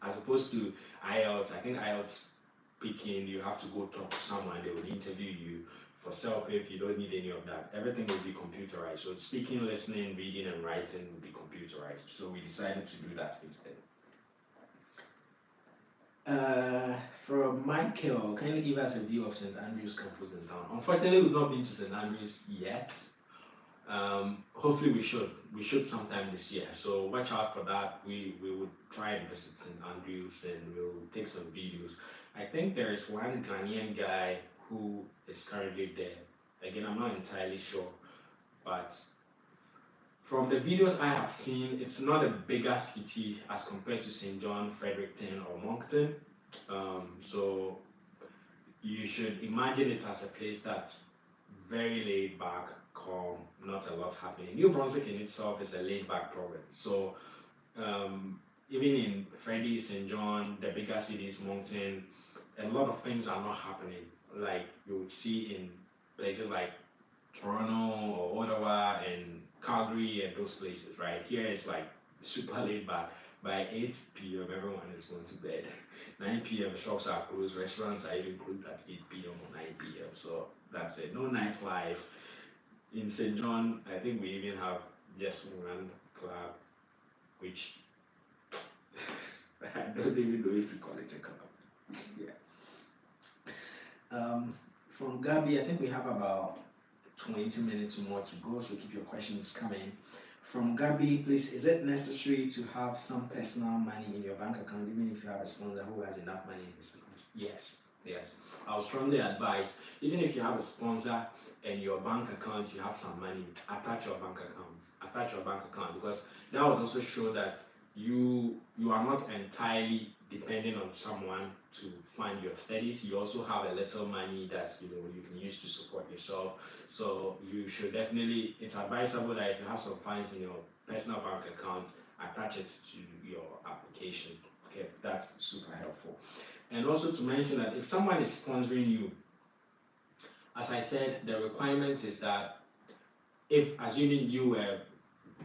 as opposed to IELTS, I think IELTS speaking, you have to go talk to someone, they will interview you. For CELPIP, you don't need any of that. Everything will be computerized. So speaking, listening, reading, and writing will be computerized. So we decided to do that instead. From Michael, kindly give us a view of St. Andrews campus in town. Unfortunately, we've not been to St. Andrews yet. Hopefully we should. We should sometime this year. So watch out for that. We would try and visit St. Andrews, and we'll take some videos. I think there is one Ghanaian guy who is currently there. Again, I'm not entirely sure, but from the videos I have seen, it's not a bigger city as compared to St. John, Fredericton, or Moncton. So you should imagine it as a place that's very laid back, calm, not a lot happening. New Brunswick in itself is a laid back province. So even in Freddie, St. John, the bigger cities, Moncton, a lot of things are not happening like you would see in places like Toronto or Ottawa and Calgary and those places, right? Here it's like super laid back. By 8 p.m., everyone is going to bed. 9 p.m., shops are closed, restaurants are even closed at 8 p.m. or 9 p.m. So that's it. No nightlife. In St. John, I think we even have just one club, which I don't even know if to call it a club. Yeah. From Gabby, I think we have about 20 minutes more to go, so keep your questions coming. From Gabby, please, is it necessary to have some personal money in your bank account, even if you have a sponsor who has enough money in his account? Yes, yes. I would strongly advise, even if you have a sponsor and your bank account, you have some money, attach your bank account. Attach your bank account, because that would also show that you are not entirely depending on someone to fund your studies. You also have a little money that you can use to support yourself. So you should definitely, it's advisable that if you have some funds in your personal bank account, attach it to your application. Okay, that's super helpful. And also to mention that if someone is sponsoring you, as I said, the requirement is that if assuming you were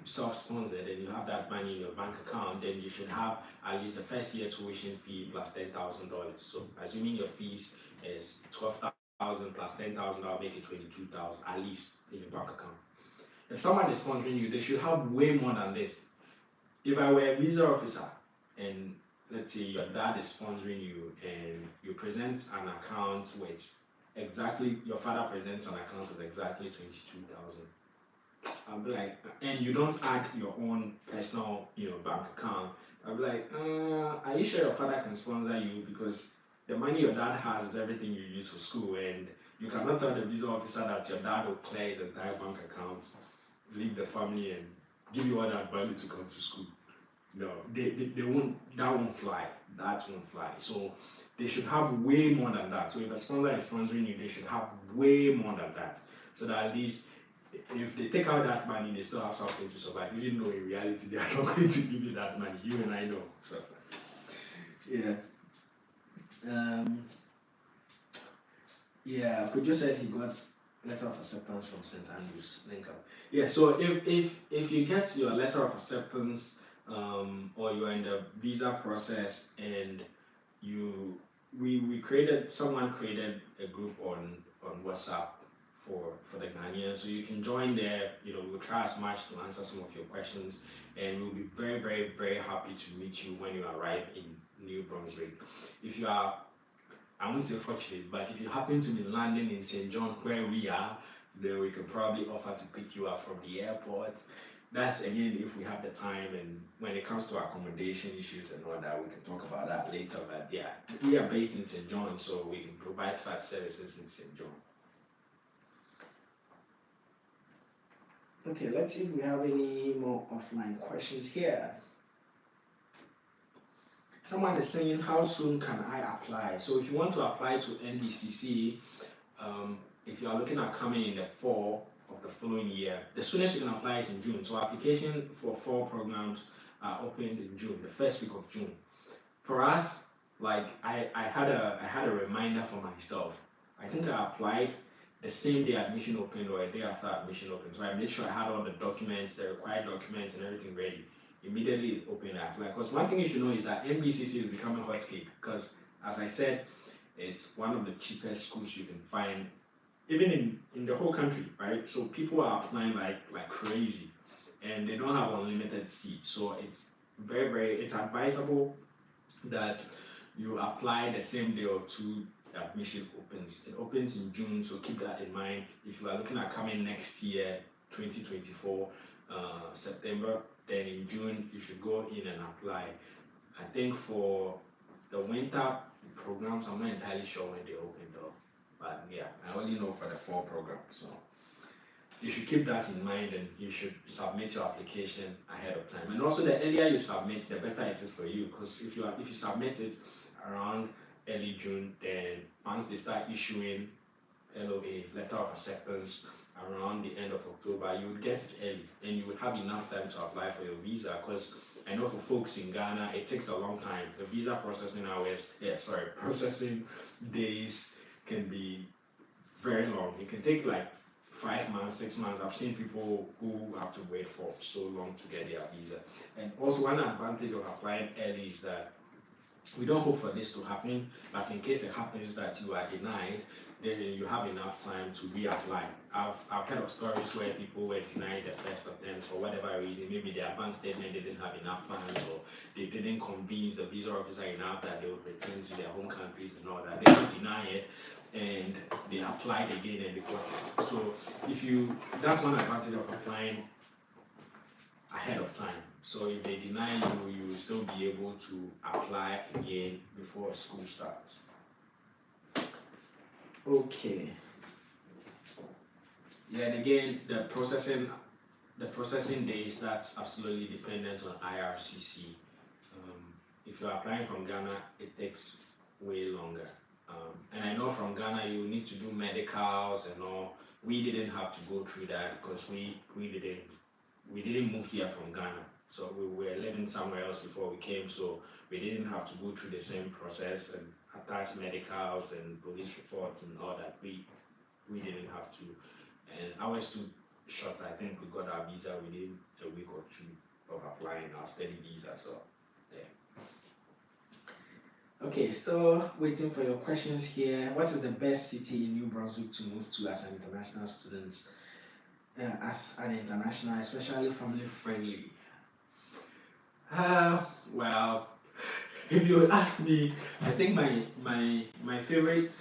self-sponsored and you have that money in your bank account, then you should have at least the first year tuition fee plus $10,000. So assuming your fees is 12,000 plus 10,000, that'll make it 22,000 at least in your bank account. If someone is sponsoring you, they should have way more than this. If I were a visa officer and let's say your dad is sponsoring you and you present an account with exactly, your father presents an account with exactly 22,000. I'll be like, and you don't add your own personal, bank account. I'll be like, are you sure your father can sponsor you? Because the money your dad has is everything you use for school, and you cannot tell the visa officer that your dad will clear his entire bank account, leave the family, and give you all that money to come to school. No, they won't. That won't fly. That won't fly. So they should have way more than that. So if a sponsor is sponsoring you, they should have way more than that. So that at least if they take out that money, they still have something to survive. Even though in reality they are not going to give you that money. You and I know. So yeah. Yeah, Could just said he got letter of acceptance from St. Andrews, Lincoln. Yeah, so if you get your letter of acceptance, or you're in the visa process and you someone created a group on WhatsApp for the Ghanaians, so you can join there. We'll try as much to answer some of your questions, and we'll be very, very, very happy to meet you when you arrive in New Brunswick. If you are, I won't say fortunate, but if you happen to be landing in St. John where we are, then we can probably offer to pick you up from the airport. That's again if we have the time, and when it comes to accommodation issues and all that, we can talk about that later. But yeah, we are based in St. John, so we can provide such services in St. John. Okay, let's see if we have any more offline questions here. Someone is saying, how soon can I apply? So if you want to apply to NBCC, if you are looking at coming in the fall of the following year, the soonest you can apply is in June. So application for fall programs are opened in June, the first week of June. For us, like I had a reminder for myself. I think I applied the same day admission opened or a day after admission opened. So I made sure I had all the documents, the required documents and everything ready. Immediately it opened, I applied. Because one thing you should know is that NBCC is becoming hot cake because, as I said, it's one of the cheapest schools you can find, even in the whole country, right? So people are applying like crazy, and they don't have unlimited seats. So it's it's advisable that you apply the same day or two admission opens. It opens in June, so keep that in mind. If you are looking at coming next year, 2024, September, then in June you should go in and apply. I think for the winter programs, I'm not entirely sure when they open though. But yeah, I only know for the fall program. So you should keep that in mind, and you should submit your application ahead of time. And also, the earlier you submit, the better it is for you. Because if you submit it around early June, then once they start issuing LOA, letter of acceptance, around the end of October, you would get it early, and you would have enough time to apply for your visa. Because I know for folks in Ghana, it takes a long time. The visa processing days can be very long. It can take like 5 months, 6 months. I've seen people who have to wait for so long to get their visa. And also, one advantage of applying early is that we don't hope for this to happen, but in case it happens that you are denied, then you have enough time to reapply. I've heard of stories where people were denied the first attempt for whatever reason. Maybe their bank statement didn't have enough funds, or they didn't convince the visa officer enough that they would return to their home countries and all that. They got denied and they applied again and they got it. So that's one advantage of applying ahead of time. So if they deny you, you will still be able to apply again before school starts. Okay. Yeah, and again, the processing the processing days, that's absolutely dependent on IRCC. If you're applying from Ghana, it takes way longer. And I know from Ghana you need to do medicals and all. We didn't have to go through that because we didn't move here from Ghana. So we were living somewhere else before we came, so we didn't have to go through the same process and attach medicals and police reports and all that. We didn't have to. And ours too short. I think we got our visa within a week or two of applying our study visa. So yeah. Okay, still waiting for your questions here. What is the best city in New Brunswick to move to as an international student? As an international, especially family friendly. Well, if you would ask me, I think my favorite,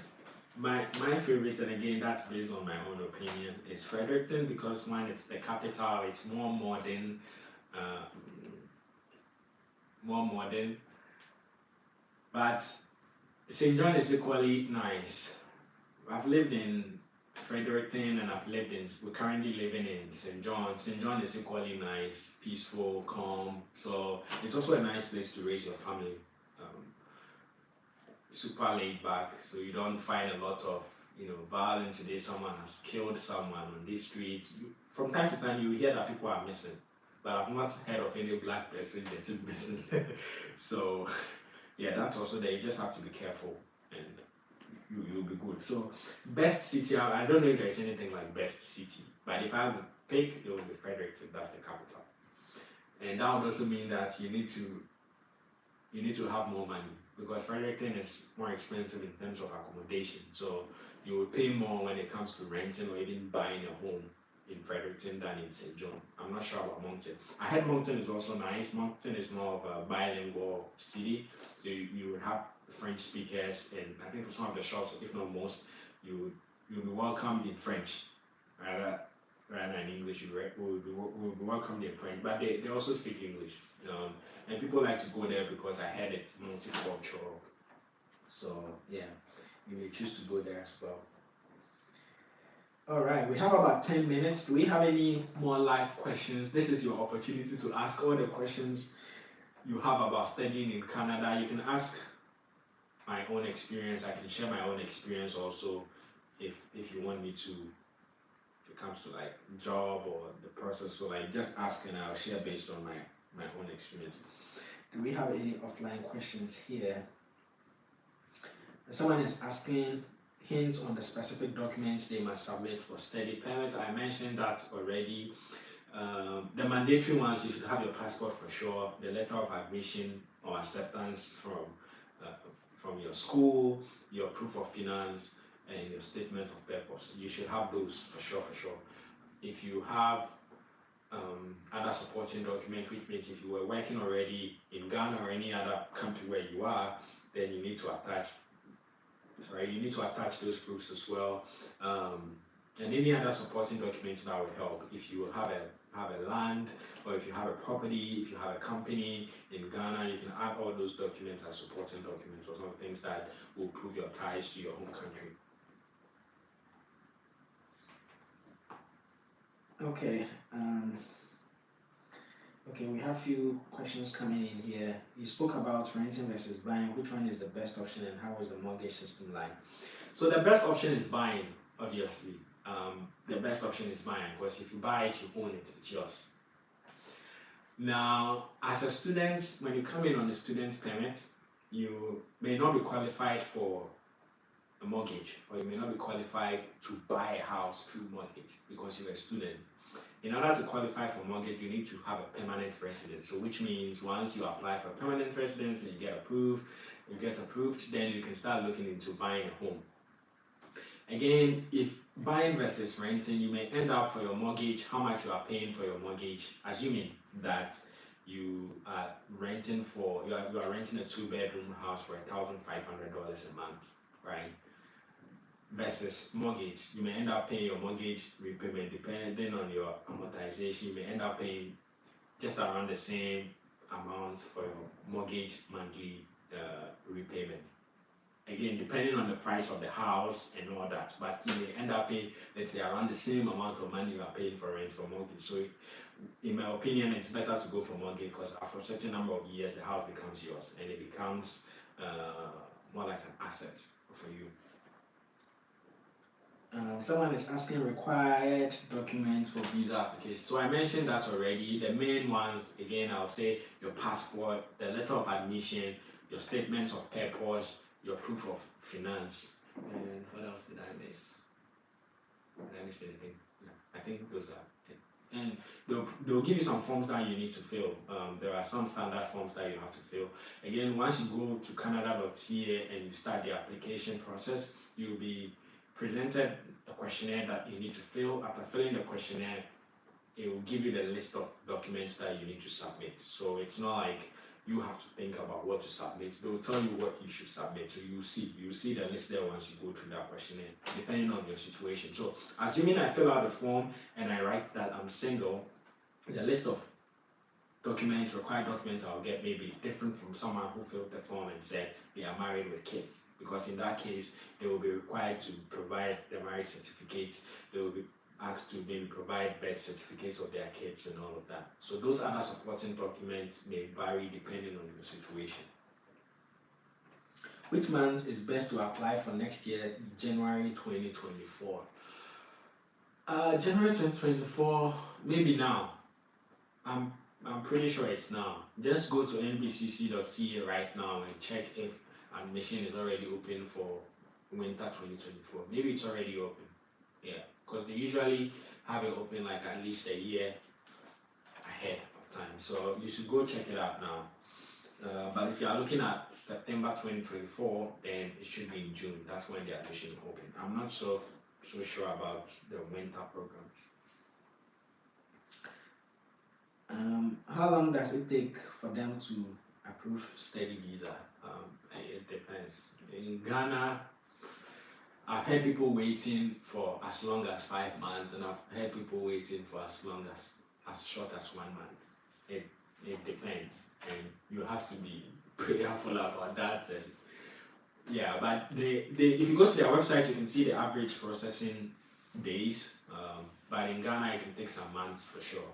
my favorite, and again that's based on my own opinion, is Fredericton because one, it's the capital, it's uh, more modern, but St. John is equally nice. I've lived in Fredericton and we're currently living in St. John. St. John is equally nice, peaceful, calm. So it's also a nice place to raise your family. Um, Super laid back, so you don't find a lot of violence today. Someone has killed someone on this street. From time to time, you hear that people are missing, but I've not heard of any black person getting missing. So yeah, that's also there. You just have to be careful and you'll be good. So best city, I don't know if there's anything like best city, but if I would pick, it would be Fredericton. That's the capital, and that would also mean that you need to have more money because Fredericton is more expensive in terms of accommodation. So you will pay more when it comes to renting or even buying a home in Fredericton than in St. John. I'm not sure about Moncton. I heard Moncton is also nice. Moncton is more of a bilingual city, so you would have French speakers, and I think for some of the shops, if not most, you'll be welcomed in French rather rather than English. Will be welcomed in French, but they also speak English. And people like to go there because I heard it's multicultural. So yeah, you may choose to go there as well. All right, we have about 10 minutes. Do we have any more live questions? This is your opportunity to ask all the questions you have about studying in Canada. You can ask my own experience. I can share my own experience also if you want me to, if it comes to like job or the process. So like just ask and I'll share based on my own experience. Do we have any offline questions here? Someone is asking hints on the specific documents they must submit for study permit. I mentioned that already. The mandatory ones, you should have your passport for sure, the letter of admission or acceptance from your school, your proof of finance, and your statement of purpose. You should have those for sure, for sure. If you have other supporting documents, which means if you were working already in Ghana or any other country where you are, then you need to attach those proofs as well, and any other supporting documents that would help. If you have a land, or if you have a property, if you have a company in Ghana, you can add all those documents as supporting documents, or some things that will prove your ties to your home country. Okay. Okay, we have few questions coming in here. You spoke about renting versus buying. Which one is the best option and how is the mortgage system like? So the best option is buying, obviously. The best option is buying because if you buy it, you own it, it's yours. Now, as a student, when you come in on a student's permit, you may not be qualified for a mortgage, or you may not be qualified to buy a house through mortgage because you're a student. In order to qualify for mortgage, you need to have a permanent residence. So which means once you apply for permanent residence and you get approved, then you can start looking into buying a home. Again, if buying versus renting, you may end up for your mortgage, how much you are paying for your mortgage, assuming that you are renting a 2-bedroom house for $1,500 a month, right? Versus mortgage, you may end up paying your mortgage repayment depending on your amortization. You may end up paying just around the same amounts for your mortgage monthly repayment. again, depending on the price of the house and all that, but you may end up paying, let's say, around the same amount of money you are paying for rent for mortgage. So, in my opinion, it's better to go for mortgage because after a certain number of years, the house becomes yours and it becomes more like an asset for you. Someone is asking required documents for visa application. So I mentioned that already. The main ones, again, I'll say your passport, the letter of admission, your statement of purpose, your proof of finance, and what else did I miss? Did I miss anything? Yeah, I think those are it. And they'll give you some forms that you need to fill. There are some standard forms that you have to fill. Again, once you go to canada.ca and you start the application process, you'll be presented a questionnaire that you need to fill. After filling the questionnaire, it will give you the list of documents that you need to submit. So it's not like you have to think about what to submit. They will tell you what you should submit. So you see the list there once you go through that questionnaire, depending on your situation. So assuming I fill out the form and I write that I'm single, the list of documents, required documents I'll get may be different from someone who filled the form and said they are married with kids. Because in that case, they will be required to provide the marriage certificates. They will be asked to maybe provide birth certificates of their kids and all of that. So those other supporting documents may vary depending on your situation. Which month is best to apply for next year, January 2024? January 2024, maybe now. I'm pretty sure it's now. Just go to nbcc.ca right now and check if admission is already open for winter 2024. Maybe it's already open. Yeah, because they usually have it open like at least a year ahead of time. So you should go check it out now. But if you are looking at September 2024, then it should be in June. That's when the admission open. I'm not so sure about the winter programs. How long does it take for them to approve study visa? It depends. In Ghana, I've heard people waiting for as long as 5 months, and I've heard people waiting for as short as 1 month. It depends, and you have to be prayerful about that. And yeah, but if you go to their website, you can see the average processing days. But in Ghana, it can take some months for sure.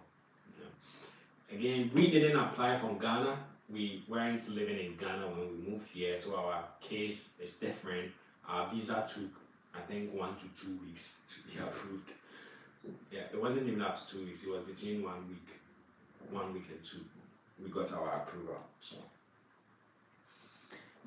Again, we didn't apply from Ghana. We weren't living in Ghana when we moved here, so our case is different. Our visa took, I think, 1 to 2 weeks to be approved. Yeah, it wasn't even up to 2 weeks. It was between 1 week and 2. We got our approval. So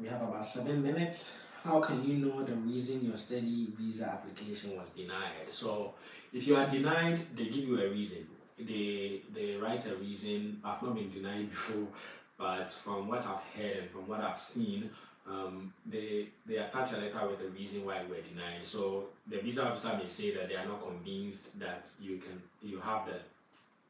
we have about 7 minutes. How can you know the reason your study visa application was denied? So if you are denied, they give you a reason. They write a reason. I've not been denied before, but from what I've heard and from what I've seen, they attach a letter with the reason why we're denied. So the visa officer may say that they are not convinced that you have the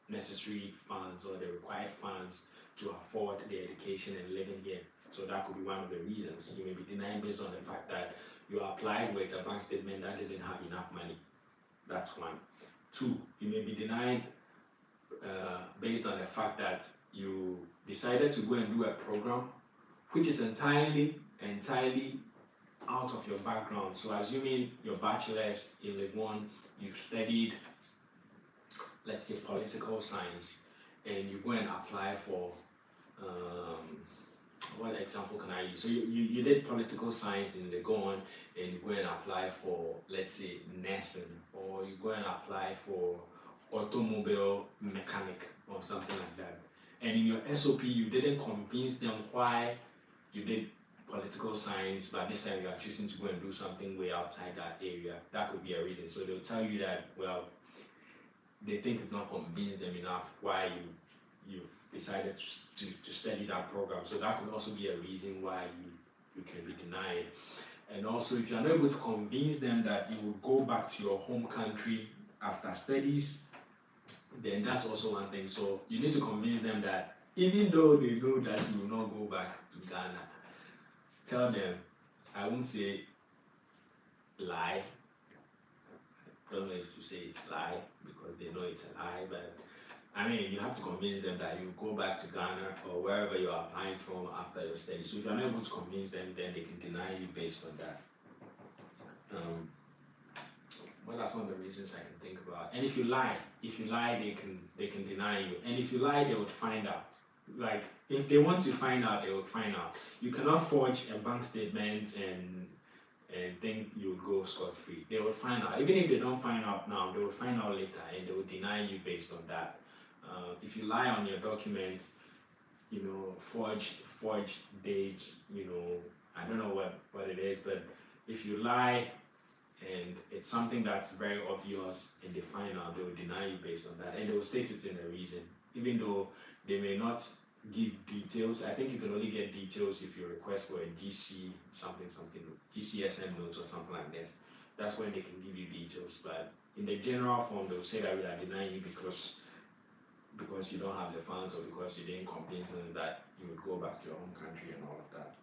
necessary funds or the required funds to afford the education and living here. So that could be one of the reasons. You may be denied based on the fact that you applied with a bank statement that didn't have enough money. That's one. 2, you may be denied based on the fact that you decided to go and do a program which is entirely out of your background. So assuming your bachelor's in Legon, you've studied, let's say, political science, and you go and apply for, what example can I use? So you did political science in Legon, and you go and apply for, let's say, nursing, or you go and apply for automobile mechanic or something like that. And in your SOP, you didn't convince them why you did political science, but this time you are choosing to go and do something way outside that area. That could be a reason. So they'll tell you that, well, they think you've not convinced them enough why you've decided to study that program. So that could also be a reason why you can be denied. And also, if you're not able to convince them that you will go back to your home country after studies, then that's also one thing. So you need to convince them that even though they know that you will not go back to Ghana, tell them, I won't say lie. I don't know if to say it's lie because they know it's a lie, but I mean, you have to convince them that you go back to Ghana or wherever you're applying from after your study. So if you're not able to convince them, then they can deny you based on that. Um, well, that's one of the reasons I can think about. And if you lie, they can deny you. And if you lie, they would find out. Like if they want to find out, they would find out. You cannot forge a bank statement and think you would go scot free. They will find out. Even if they don't find out now, they will find out later, and they will deny you based on that. If you lie on your document, forge dates, I don't know what it is, but if you lie and it's something that's very obvious and they find out, they will deny you based on that, and they will state it in the reason, even though they may not give details. I think you can only get details if you request for a GC something, GCSM notes or something like this. That's when they can give you details, but in the general form, they will say that we are denying you because you don't have the funds or because you didn't complete things that you would go back to your home country and all of that.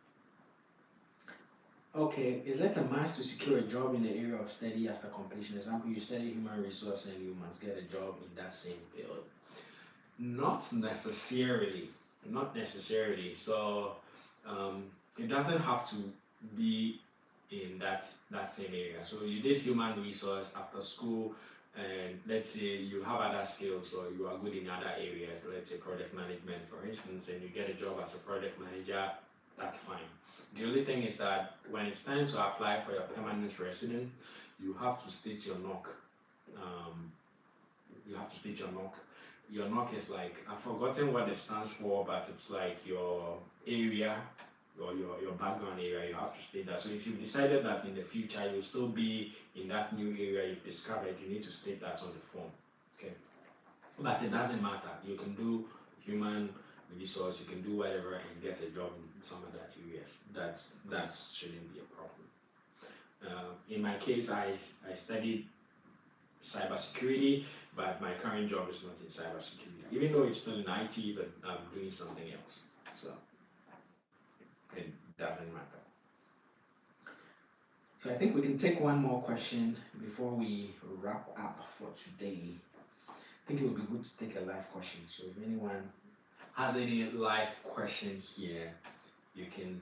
Okay, is it a must to secure a job in the area of study after completion? Example, you study human resource and you must get a job in that same field. Not necessarily, not necessarily. So um, it doesn't have to be in that same area. So you did human resource after school, and let's say you have other skills or you are good in other areas. Let's say project management, for instance, and you get a job as a project manager. That's fine. The only thing is that when it's time to apply for your permanent resident, you have to state your knock. Um, you have to state your knock. Your knock is like, I've forgotten what it stands for, but it's like your area or your background area. You have to state that. So if you've decided that in the future you'll still be in that new area you've discovered, you need to state that on the form. Okay. But it doesn't matter. You can do human resource, you can do whatever and get a job in some other areas. That shouldn't be a problem. In my case, I studied cybersecurity, but my current job is not in cybersecurity, even though it's still in IT, but I'm doing something else. So it doesn't matter. So I think we can take one more question before we wrap up for today. I think it would be good to take a live question. So if anyone Has any live question here, you can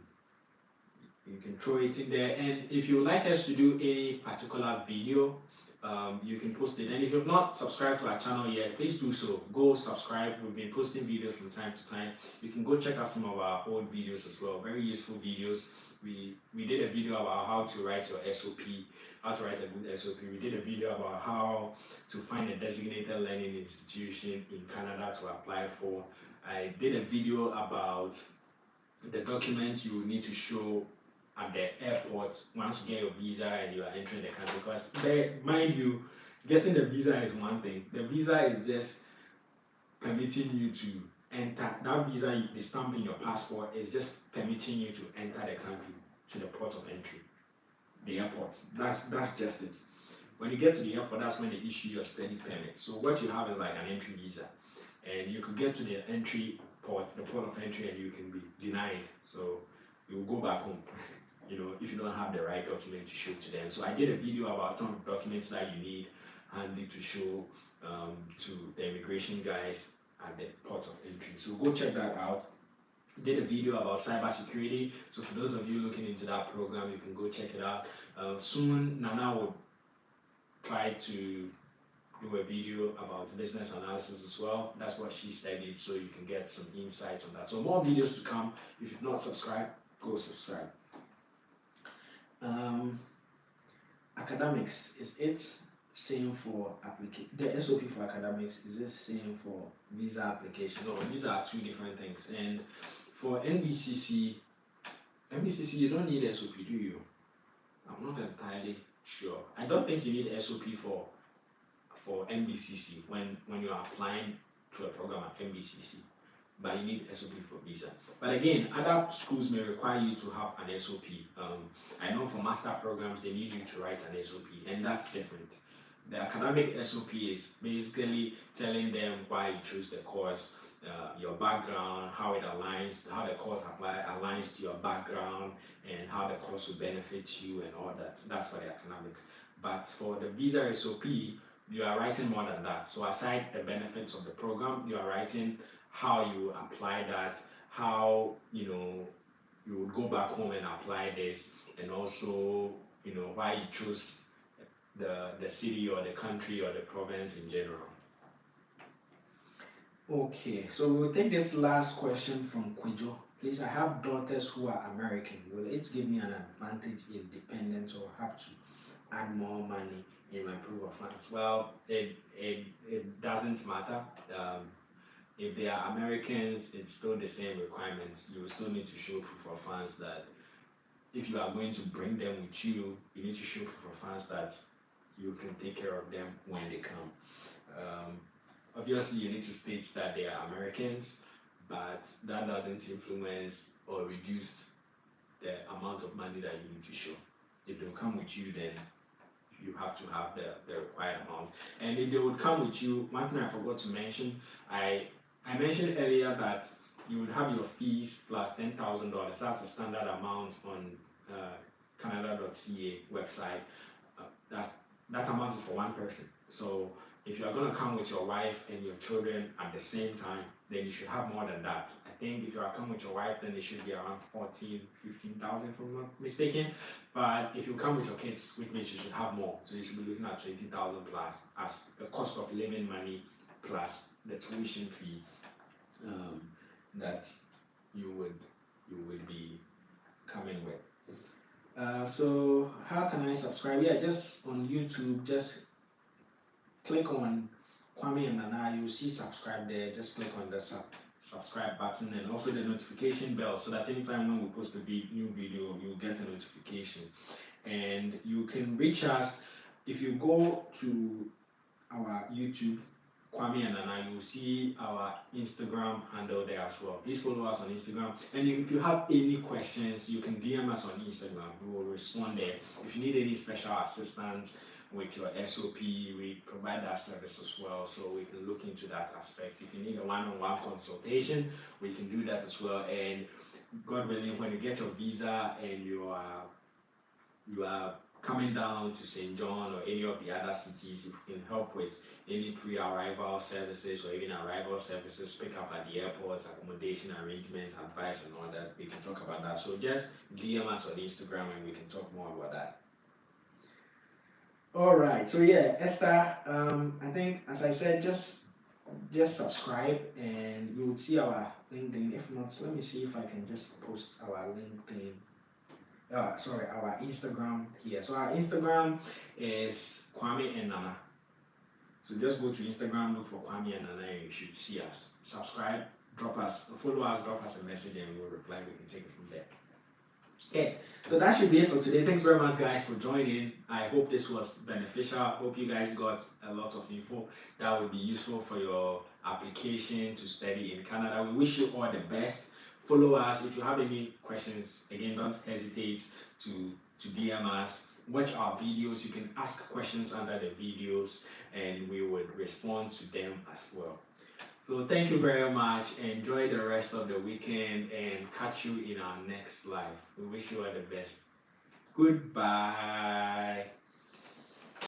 you can throw it in there. And if you would like us to do any particular video, you can post it. And if you've not subscribed to our channel yet, please do so. Go subscribe. We've been posting videos from time to time. You can go check out some of our old videos as well. Very useful videos. We did a video about how to write your SOP, how to write a good SOP. We did a video about how to find a designated learning institution in Canada to apply for. I did a video about the documents you need to show at the airport once you get your visa and you are entering the country. Because mind you, getting the visa is one thing. The visa is just permitting you to enter. That visa, the stamp in your passport, is just permitting you to enter the country to the port of entry, the airport. That's just it. When you get to the airport, that's when they issue your study permit. So what you have is like an entry visa, and you could get to the entry port, the port of entry, and you can be denied. So you will go back home. If you don't have the right document to show to them. So I did a video about some documents that you need handy to show to the immigration guys at the port of entry. So go check that out. Did a video about cybersecurity. So for those of you looking into that program, you can go check it out. Soon, Nana will try to do a video about business analysis as well. That's what she studied, so you can get some insights on that. So more videos to come. If you've not subscribed, go subscribe. um, academics, is it same for application? The SOP for academics, is it same for visa application? No, these are two different things. And for NBCC, you don't need SOP, do you? I'm not entirely sure. I don't think you need SOP for NBCC when you are applying to a program at NBCC, but you need SOP for visa. But again, other schools may require you to have an SOP. I know for master programs they need you to write an SOP, and that's different. The academic SOP is basically telling them why you choose the course, your background, how it aligns, how the course aligns to your background, and how the course will benefit you and all that. That's for the academics. But for the visa SOP, you are writing more than that. So aside the benefits of the program, you are writing how you apply that, how you would go back home and apply this, and also why you chose the city or the country or the province in general. Okay, so we'll take this last question from Kwijo. Please, I have daughters who are American. Will it give me an advantage in dependence or have to add more money in my proof of funds? Well, it doesn't matter. If they are Americans, it's still the same requirements. You will still need to show proof of funds that if you are going to bring them with you, you need to show proof of funds that you can take care of them when they come. Obviously, you need to state that they are Americans, but that doesn't influence or reduce the amount of money that you need to show. If they will come with you, then you have to have the required amount. And if they would come with you, one thing I forgot to mention, I mentioned earlier that you would have your fees plus $10,000. That's the standard amount on Canada.ca website. That amount is for one person. So if you are going to come with your wife and your children at the same time, then you should have more than that. I think if you are coming with your wife, then it should be around 14, 15,000 if I'm not mistaken. But if you come with your kids, which means you should have more. So you should be looking at 20,000 plus as the cost of living money plus the tuition fee that you would be coming with. So how can I subscribe? Yeah, just on YouTube, just click on Kwame and Nana. You'll see subscribe there. Just click on the subscribe button and also the notification bell so that anytime when we post a new video, you'll get a notification. And you can reach us if you go to our YouTube, Kwame and Nana, you'll see our Instagram handle there as well. Please follow us on Instagram. And if you have any questions, you can DM us on Instagram. We will respond there. If you need any special assistance with your SOP, we provide that service as well. So we can look into that aspect. If you need a one-on-one consultation, we can do that as well. And God willing, when you get your visa and you are coming down to St. John or any of the other cities, if we can help with any pre-arrival services or even arrival services, pick up at the airports, accommodation arrangements, advice and all that, we can talk about that. So just DM us on Instagram and we can talk more about that. All right, so yeah, Esther, I think as I said, just subscribe and you will see our LinkedIn. If not, let me see if I can just post our LinkedIn. Our Instagram here. So our Instagram is Kwame and Nana. So just go to Instagram, look for Kwame and Nana, and you should see us. Subscribe, follow us, drop us a message, and we'll reply. We can take it from there. Okay, so that should be it for today. Thanks very much, guys, for joining. I hope this was beneficial. Hope you guys got a lot of info that would be useful for your application to study in Canada. We wish you all the best. Follow us. If you have any questions, again, don't hesitate to DM us. Watch our videos. You can ask questions under the videos and we would respond to them as well. So thank you very much. Enjoy the rest of the weekend and catch you in our next live. We wish you all the best. Goodbye.